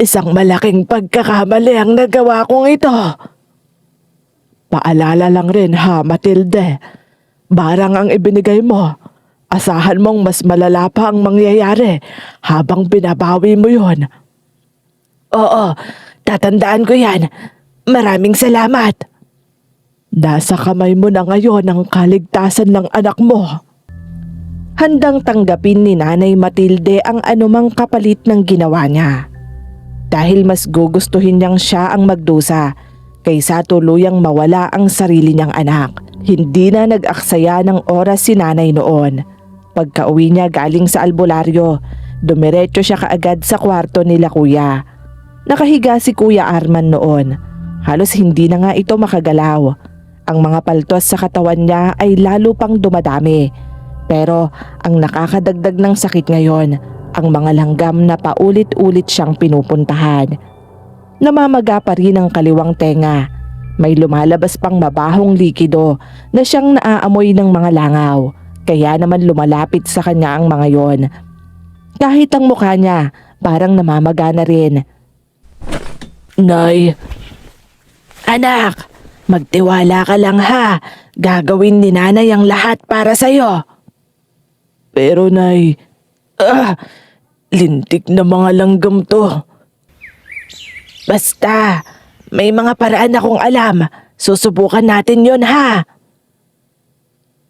Isang malaking pagkakamali ang nagawa kong ito. Paalala lang rin ha, Matilde. Barang ang ibinigay mo. Asahan mong mas malala pa ang mangyayari habang binabawi mo yon. Oo, tatandaan ko yan. Maraming salamat. Nasa kamay mo na ngayon ang kaligtasan ng anak mo. Handang tanggapin ni Nanay Matilde ang anumang kapalit ng ginawa niya. Dahil mas gugustuhin niyang siya ang magdusa kaysa tuluyang mawala ang sarili niyang anak. Hindi na nag-aksaya ng oras si nanay noon. Pagka-uwi niya galing sa albularyo, dumiretso siya kaagad sa kwarto nila kuya. Nakahiga si Kuya Arman noon. Halos hindi na nga ito makagalaw. Ang mga paltos sa katawan niya ay lalo pang dumadami. Pero ang nakakadagdag ng sakit ngayon, ang mga langgam na paulit-ulit siyang pinupuntahan. Namamaga pa rin ang kaliwang tenga. May lumalabas pang mabahong likido na siyang naaamoy ng mga langaw. Kaya naman lumalapit sa kanya ang mga yon. Kahit ang mukha niya, parang namamaga na rin. Nay, Anak, magtiwala ka lang ha. Gagawin ni nanay ang lahat para sa'yo. pero Nay, lintik na mga langgam to. Basta, may mga paraan akong alam. Susubukan natin yon ha.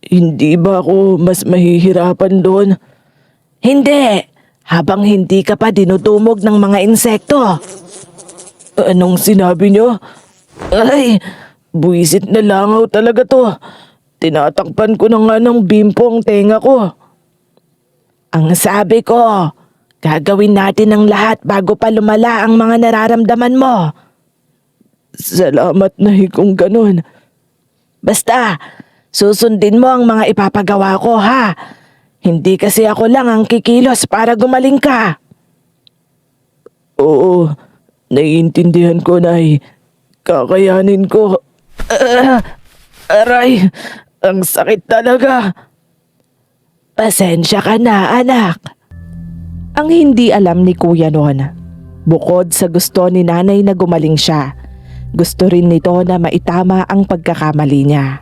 Hindi ba ako mas mahihirapan doon? Hindi, habang hindi ka pa dinudumog ng mga insekto. Anong sinabi niyo? Ay, buwisit na langaw talaga to. Tinatakpan ko na nga ng bimpo ang tenga ko. Ang sabi ko, gagawin natin ang lahat bago pa lumala ang mga nararamdaman mo. Salamat Nay kung ganun. Basta, susundin mo ang mga ipapagawa ko ha. Hindi kasi ako lang ang kikilos para gumaling ka. Oo, naiintindihan ko Nay. Kakayanin ko. Aray, ang sakit talaga. Pasensya ka na, anak. Ang hindi alam ni kuya noon, bukod sa gusto ni nanay na gumaling siya, gusto rin nito na maitama ang pagkakamali niya.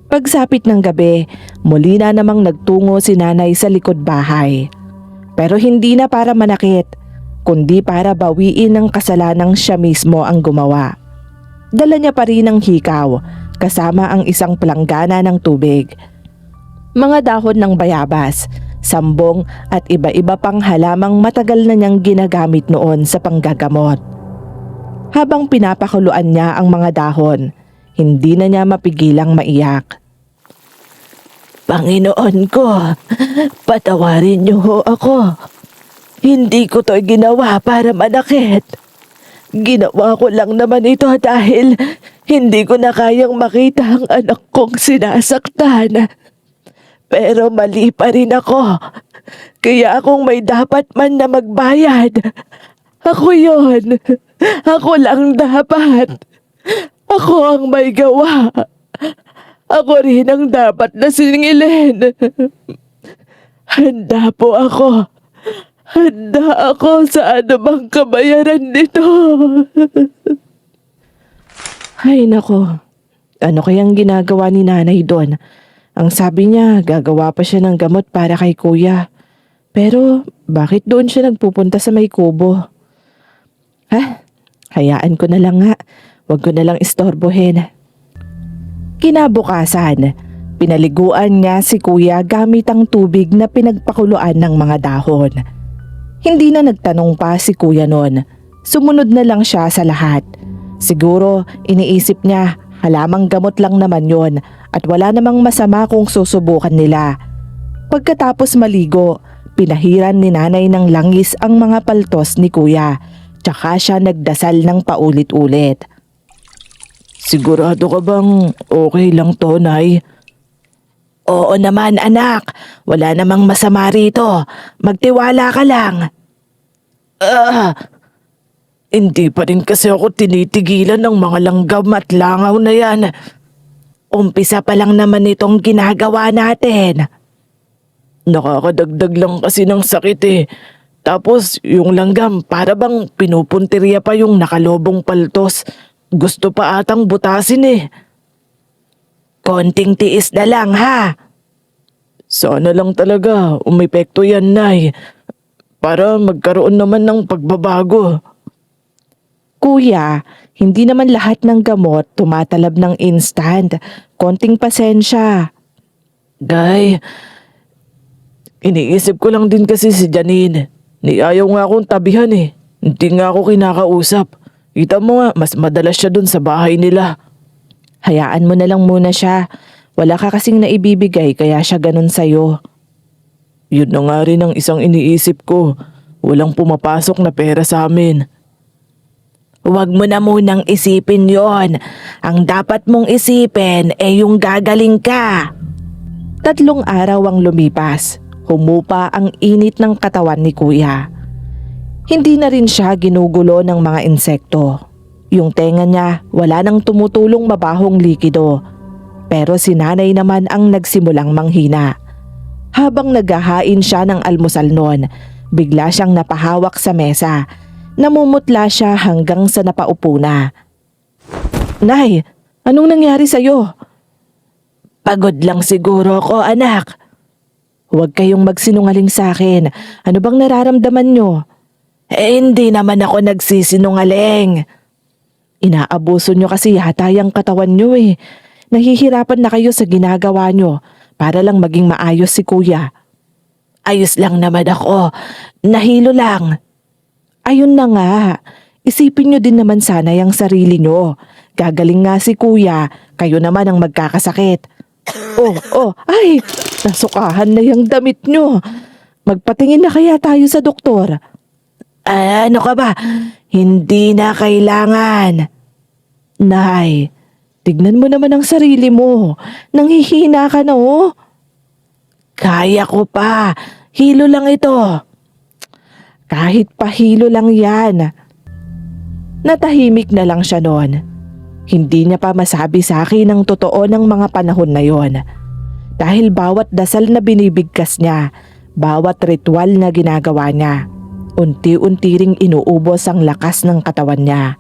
Pagsapit ng gabi, muli na namang nagtungo si nanay sa likod bahay. Pero hindi na para manakit, kundi para bawiin ang kasalanang siya mismo ang gumawa. Dala niya pa rin ang hikaw, kasama ang isang palanggana ng tubig. Mga dahon ng bayabas, sambong at iba-iba pang halamang matagal na niyang ginagamit noon sa panggagamot. Habang pinapakuluan niya ang mga dahon, hindi na niya mapigilang maiyak. Panginoon ko, patawarin niyo ho ako. Hindi ko to ginawa para manakit. Ginawa ko lang naman ito dahil hindi ko na kayang makita ang anak kong sinasaktan. Pero mali pa rin ako. Kaya akong may dapat man na magbayad. Ako yon. Ako lang dapat. Ako ang may gawa. Ako rin ang dapat na singilin. Handa po ako. Handa ako sa anumang kabayaran nito. Ay nako, ano kayang ginagawa ni nanay doon? Ang sabi niya, gagawa pa siya ng gamot para kay kuya. Pero bakit doon siya nagpupunta sa may kubo? Hayaan ko na lang nga. Huwag ko na lang istorbohin. Kinabukasan, pinaliguan niya si kuya gamit ang tubig na pinagpakuluan ng mga dahon. Hindi na nagtanong pa si kuya noon. Sumunod na lang siya sa lahat. Siguro iniisip niya halamang gamot lang naman yon at wala namang masama kung susubukan nila. Pagkatapos maligo, pinahiran ni nanay ng langis ang mga paltos ni kuya. Tsaka siya nagdasal ng paulit-ulit. Sigurado ka bang okay lang to, Nay? Oo naman anak, wala namang masama rito. Magtiwala ka lang. Hindi pa rin kasi ako tinitigilan ng mga langgam at langaw na yan. Umpisa pa lang naman itong ginagawa natin. Nakakadagdag lang kasi ng sakit eh. Tapos yung langgam para bang pinupuntirya pa yung nakalobong paltos. Gusto pa atang butasin eh. Konting tiis na lang ha. Sana lang talaga umepekto yan, Nay. Para magkaroon naman ng pagbabago. Kuya, hindi naman lahat ng gamot tumatalab ng instant. Konting pasensya. Day, iniisip ko lang din kasi si Janine. Ayaw nga akong tabihan eh. Hindi nga ako kinakausap. Kita mo nga, mas madalas siya dun sa bahay nila. Hayaan mo na lang muna siya. Wala ka kasing naibibigay kaya siya ganun sa'yo. Yun na nga rin ang isang iniisip ko. Walang pumapasok na pera sa amin. Huwag mo na munang isipin yon. Ang dapat mong isipin ay yung gagaling ka. 3 araw ang lumipas. Humupa ang init ng katawan ni Kuya. Hindi na rin siya ginugulo ng mga insekto. Yung tenga niya wala nang tumutulong mabahong likido. Pero si nanay naman ang nagsimulang manghina. Habang naghahain siya ng almusal noon, bigla siyang napahawak sa mesa. Namumutla siya hanggang sa napaupo na. Nay, anong nangyari sa'yo? Pagod lang siguro ako, anak. Huwag kayong magsinungaling sa akin. Ano bang nararamdaman nyo? Hindi naman ako nagsisinungaling. Inaabuso nyo kasi yata yung katawan nyo eh. Nahihirapan na kayo sa ginagawa nyo para lang maging maayos si Kuya. Ayos lang naman ako. Nahilo lang. Ayun na nga. Isipin nyo din naman sana yung sarili nyo. Gagaling nga si Kuya. Kayo naman ang magkakasakit. Ay! Nasukahan na yung damit nyo. Magpatingin na kaya tayo sa doktor. Ano ka ba? Hindi na kailangan. Nay, tignan mo naman ang sarili mo. Nanghihina ka na oh. Kaya ko pa. Hilo lang ito. Kahit pahilo lang yan. Natahimik na lang siya noon. Hindi niya pa masabi sa akin ang totoo ng mga panahon na yon. Dahil bawat dasal na binibigkas niya, bawat ritual na ginagawa niya, unti-unti ring inuubos ang lakas ng katawan niya.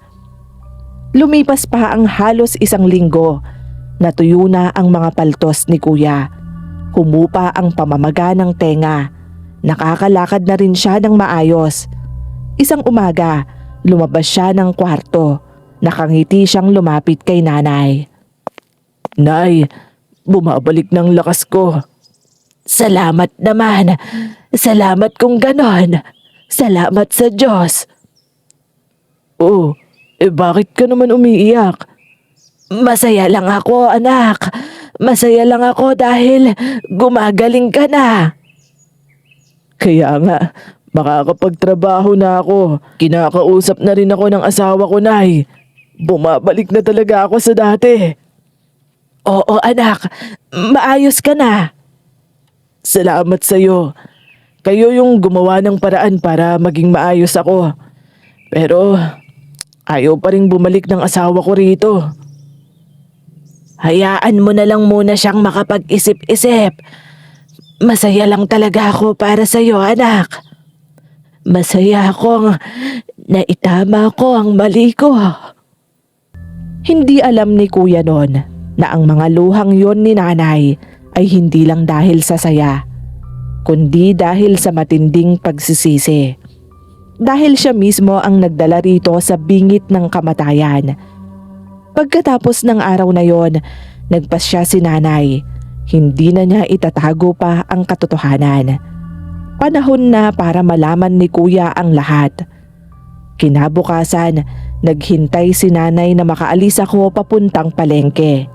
Lumipas pa ang halos 1 linggo. Natuyo na ang mga paltos ni Kuya. Humupa ang pamamaga ng tenga. Nakakalakad na rin siya ng maayos. Isang umaga, lumabas siya ng kwarto. Nakangiti siyang lumapit kay nanay. Nay, bumabalik ng lakas ko. Salamat naman. Salamat kung ganon. Salamat sa Diyos. Bakit ka naman umiiyak? Masaya lang ako, anak. Masaya lang ako dahil gumagaling ka na. Kaya nga, makakapagtrabaho na ako. Kinakausap na rin ako ng asawa ko, Nay. Bumabalik na talaga ako sa dati. Oo, anak. Maayos ka na. Salamat sa'yo. Kayo yung gumawa ng paraan para maging maayos ako. Pero ayaw pa rin bumalik ng asawa ko rito. Hayaan mo na lang muna siyang makapag-isip-isip. Masaya lang talaga ako para sa'yo, anak. Masaya akong naitama ko ang mali ko. Hindi alam ni Kuya noon na ang mga luhang yon ni nanay ay hindi lang dahil sa saya, kundi dahil sa matinding pagsisisi. Dahil siya mismo ang nagdala rito sa bingit ng kamatayan. Pagkatapos ng araw na yon, nagpasya si nanay. Hindi na niya itatago pa ang katotohanan. Panahon na para malaman ni Kuya ang lahat. Kinabukasan, naghintay si nanay na makaalis ako papuntang palengke.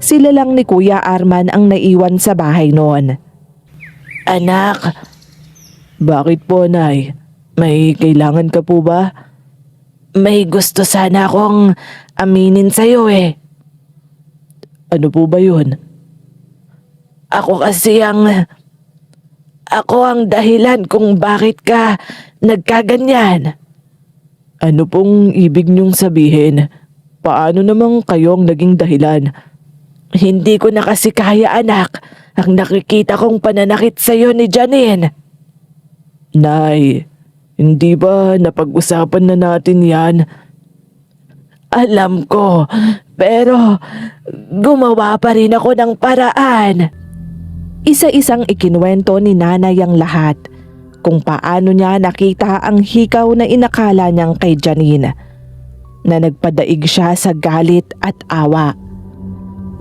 Sila lang ni Kuya Arman ang naiwan sa bahay noon. Anak! Bakit po, Nay? May kailangan ka po ba? May gusto sana akong aminin sa'yo eh. Ano po ba yun? Ako ang dahilan kung bakit ka nagkaganyan. Ano pong ibig niyong sabihin? Paano namang kayo ang naging dahilan? Hindi ko na kasi kaya, anak, ang nakikita kong pananakit sa'yo ni Janine. Nay, hindi ba napag-usapan na natin yan? Alam ko, pero gumawa pa rin ako ng paraan. Isa-isang ikinuwento ni nanay ang lahat kung paano niya nakita ang hikaw na inakala niyang kay Janine, na nagpadaig siya sa galit at awa.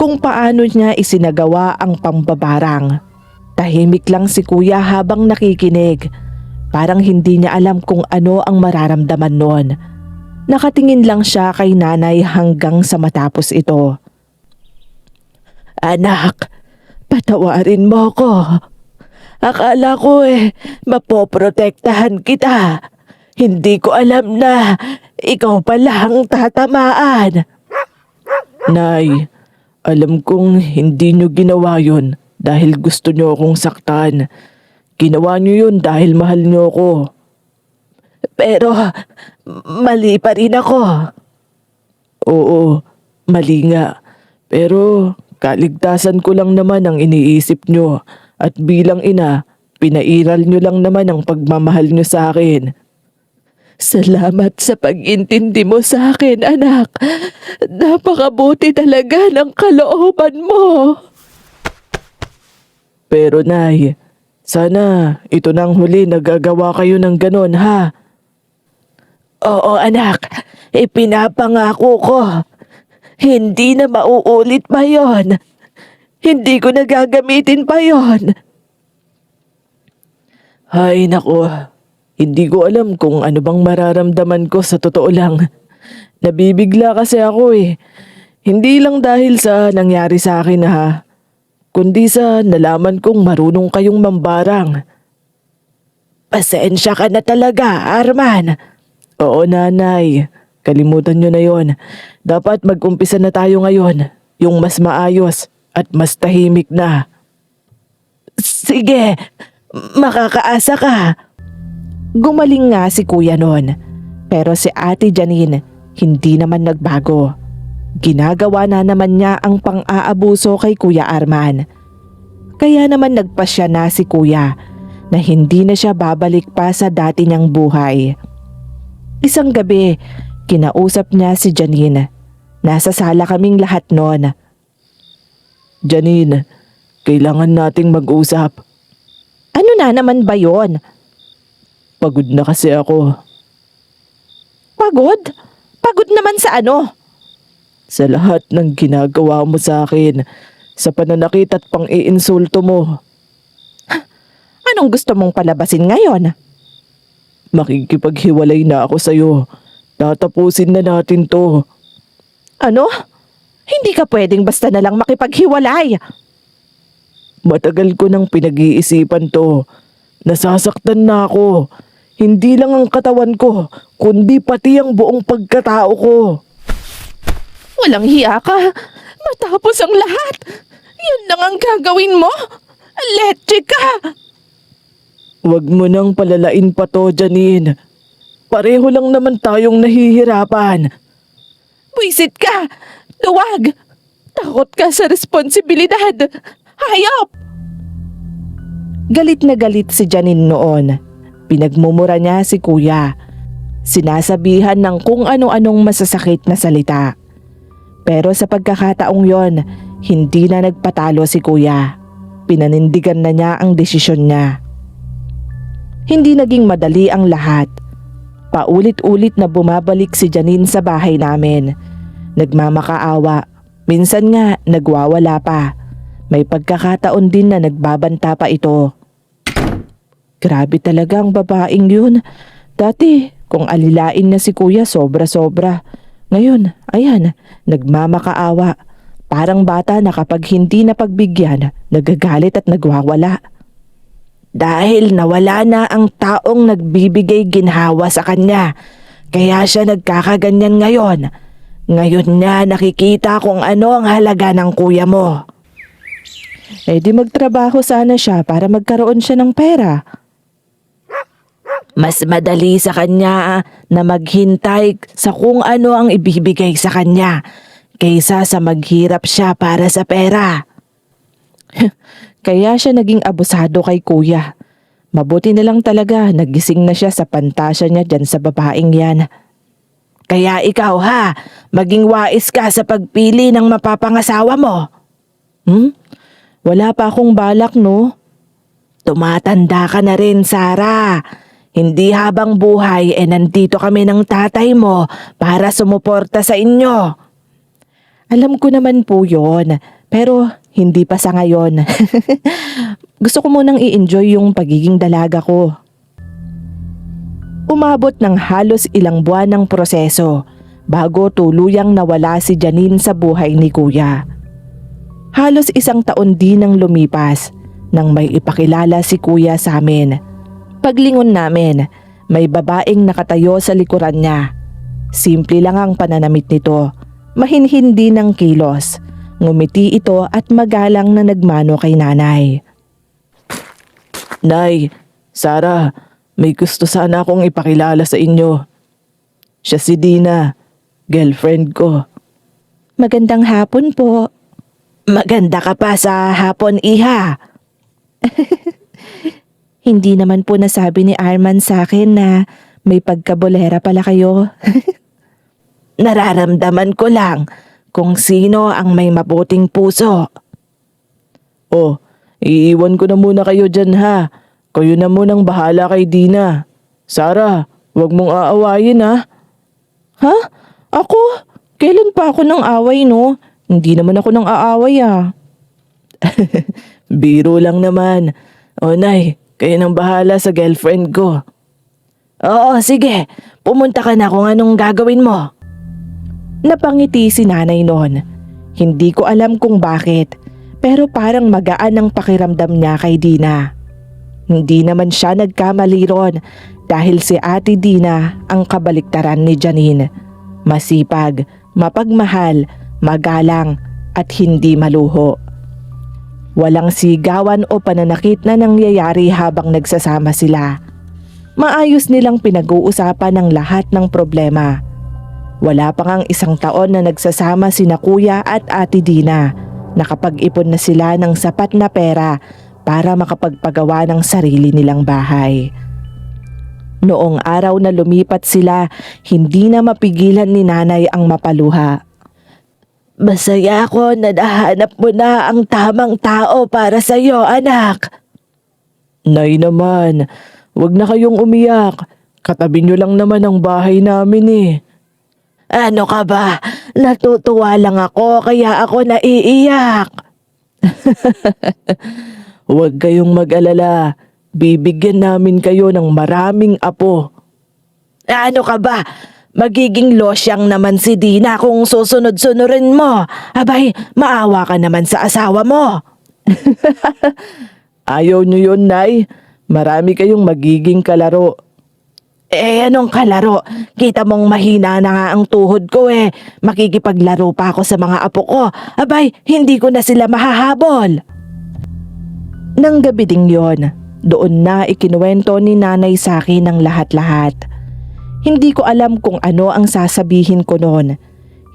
Kung paano niya isinagawa ang pambabarang. Tahimik lang si kuya habang nakikinig. Parang hindi niya alam kung ano ang mararamdaman noon. Nakatingin lang siya kay nanay hanggang sa matapos ito. Anak, patawarin mo ko. Akala ko mapoprotektahan kita. Hindi ko alam na ikaw pala ang tatamaan. Nay, alam kong hindi nyo ginawa yun dahil gusto nyo akong saktan. Ginawa nyo yun dahil mahal nyo ako. Pero mali pa rin ako. Oo, mali nga. Pero kaligtasan ko lang naman ang iniisip nyo. At bilang ina, pinairal nyo lang naman ang pagmamahal nyo sa akin. Salamat sa pag-intindi mo sa akin, anak. Napakabuti talaga ng kalooban mo. Pero nay, sana ito nang huli nagagawa kayo ng ganon, ha? Oo, anak. Ipinapangako ko. Hindi na mauulit pa yon. Hindi ko na gagamitin pa yon. Ay, naku. Hindi ko alam kung ano bang mararamdaman ko sa totoo lang. Nabibigla kasi ako Hindi lang dahil sa nangyari sa akin ha. Kundi sa nalaman kong marunong kayong mambarang. Pasensya ka na talaga, Arman. Oo, nanay. Kalimutan nyo na yon. Dapat mag-umpisa na tayo ngayon. Yung mas maayos at mas tahimik na. Sige, makakaasa ka. Gumaling nga si kuya noon. Pero si ate Janine hindi naman nagbago. Ginagawa na naman niya ang pang-aabuso kay Kuya Arman. Kaya naman nagpasya na si kuya na hindi na siya babalik pa sa dati niyang buhay. Isang gabi, kinausap niya si Janine. Nasa sala kaming lahat noon. Janine, kailangan nating mag-usap. Ano na naman ba yon? Pagod na kasi ako. Pagod? Pagod naman sa ano? Sa lahat ng ginagawa mo sa akin, sa pananakit at pang-iinsulto mo. Anong gusto mong palabasin ngayon? Makikipaghiwalay na ako sa'yo. Tatapusin na natin to. Ano? Hindi ka pwedeng basta na lang makipaghiwalay. Matagal ko nang pinag-iisipan to. Nasasaktan na ako. Hindi lang ang katawan ko, kundi pati ang buong pagkatao ko. Walang hiya ka. Matapos ang lahat, yun lang ang gagawin mo? Letche ka! Huwag mo nang palalain pa to, Janine. Pareho lang naman tayong nahihirapan. Buisit ka! Duwag! Takot ka sa responsibilidad! Hayop! Galit na galit si Janine noon. Pinagmumura niya si kuya. Sinasabihan ng kung ano-anong masasakit na salita. Pero sa pagkakataong yon, hindi na nagpatalo si kuya. Pinanindigan na niya ang desisyon niya. Hindi naging madali ang lahat. Paulit-ulit na bumabalik si Janine sa bahay namin. Nagmamakaawa. Minsan nga nagwawala pa. May pagkakataon din na nagbabanta pa ito. Grabe talaga ang babaeng yun. Dati, kung alilain na si kuya sobra-sobra. Ngayon, ayan, nagmamakaawa. Parang bata na kapag hindi na pagbigyan, nagagalit at nagwawala. Dahil nawala na ang taong nagbibigay ginhawa sa kanya. Kaya siya nagkakaganyan ngayon. Ngayon niya nakikita kung ano ang halaga ng kuya mo. Di magtrabaho sana siya para magkaroon siya ng pera. Mas madali sa kanya na maghintay sa kung ano ang ibibigay sa kanya kaysa sa maghirap siya para sa pera. Kaya siya naging abusado kay kuya. Mabuti na lang talaga nagising na siya sa pantasya niya dyan sa babaeng yan. Kaya ikaw ha, maging wais ka sa pagpili ng mapapangasawa mo. Wala pa akong balak, no? Tumatanda ka na rin, Sarah. Hindi habang buhay nandito kami ng tatay mo para sumuporta sa inyo. Alam ko naman po yon, pero hindi pa sa ngayon. Gusto ko munang i-enjoy yung pagiging dalaga ko. Umabot ng halos ilang buwan ng proseso bago tuluyang nawala si Janine sa buhay ni Kuya. Halos 1 taon din ang lumipas nang may ipakilala si Kuya sa amin. Paglingon namin, may babaeng nakatayo sa likuran niya. Simple lang ang pananamit nito, mahinhin din ng kilos. Ngumiti ito at magalang na nagmano kay nanay. Nay, Sarah, may gusto sana akong ipakilala sa inyo. Siya si Dina, girlfriend ko. Magandang hapon po. Maganda ka pa sa hapon, iha. Hindi naman po nasabi ni Arman sa akin na may pagkabolera pala kayo. Nararamdaman ko lang kung sino ang may mabuting puso. Oh, iiwan ko na muna kayo dyan ha. Kayo na munang bahala kay Dina. Sarah, wag mong aawayin ha. Ha? Ako? Kailan pa ako nang away no? Hindi naman ako nang aaway ah. Biro lang naman. O nay, kayo nang bahala sa girlfriend ko. Oo, sige. Pumunta ka na kung anong gagawin mo. Napangiti si nanay noon. Hindi ko alam kung bakit, pero parang magaan ang pakiramdam niya kay Dina. Hindi naman siya nagkamali ron dahil si Ate Dina ang kabaliktaran ni Janine. Masipag, mapagmahal, magalang at hindi maluho. Walang sigawan o pananakit na nangyayari habang nagsasama sila. Maayos nilang pinag-uusapan ang lahat ng problema. Wala pa ngang 1 taon na nagsasama sina Kuya at Ate Dina. Nakapag-ipon na sila ng sapat na pera para makapagpagawa ng sarili nilang bahay. Noong araw na lumipat sila, hindi na mapigilan ni nanay ang mapaluha. Masaya ako na nahanap mo na ang tamang tao para sa iyo, anak. Nay naman, wag na kayong umiyak. Katabi nyo lang naman ang bahay namin eh. Ano ka ba? Natutuwa lang ako kaya ako naiiyak. Huwag kayong mag-alala. Bibigyan namin kayo ng maraming apo. Ano ka ba? Magiging losyang naman si Dina kung susunod-sunurin mo. Abay, maawa ka naman sa asawa mo. Ayaw nyo yun, Nay. Marami kayong magiging kalaro. Anong kalaro? Kita mong mahina na nga ang tuhod ko eh. Makikipaglaro pa ako sa mga apo ko. Abay, hindi ko na sila mahahabol. Nang gabi ding yon, doon na ikinuwento ni nanay sa akin ang lahat-lahat. Hindi ko alam kung ano ang sasabihin ko noon.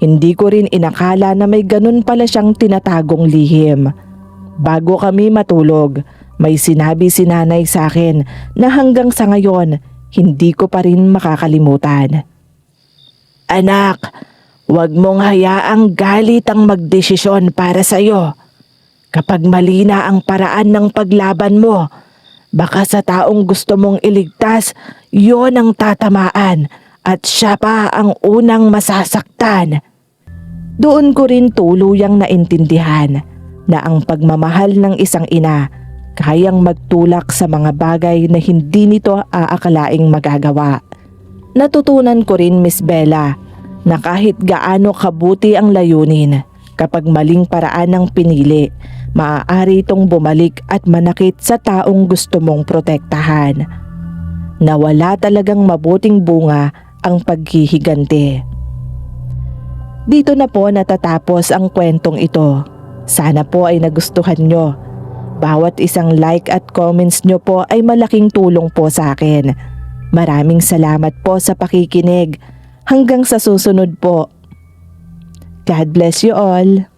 Hindi ko rin inakala na may ganun pala siyang tinatagong lihim. Bago kami matulog, may sinabi si nanay sa akin na hanggang sa ngayon, hindi ko pa rin makakalimutan. Anak, huwag mong hayaang galit ang magdesisyon para sa iyo. Kapag mali na ang paraan ng paglaban mo, baka sa taong gusto mong iligtas, yon ang tatamaan at siya pa ang unang masasaktan. Doon ko rin tuluyang naintindihan na ang pagmamahal ng isang ina kayang magtulak sa mga bagay na hindi nito aakalaing magagawa. Natutunan ko rin, Miss Bella, na kahit gaano kabuti ang layunin, kapag maling paraan ang pinili, maaari itong bumalik at manakit sa taong gusto mong protektahan. Na wala talagang mabuting bunga ang paghihiganti. Dito na po natatapos ang kwentong ito. Sana po ay nagustuhan nyo. Bawat isang like at comments nyo po ay malaking tulong po sa akin. Maraming salamat po sa pakikinig. Hanggang sa susunod po. God bless you all.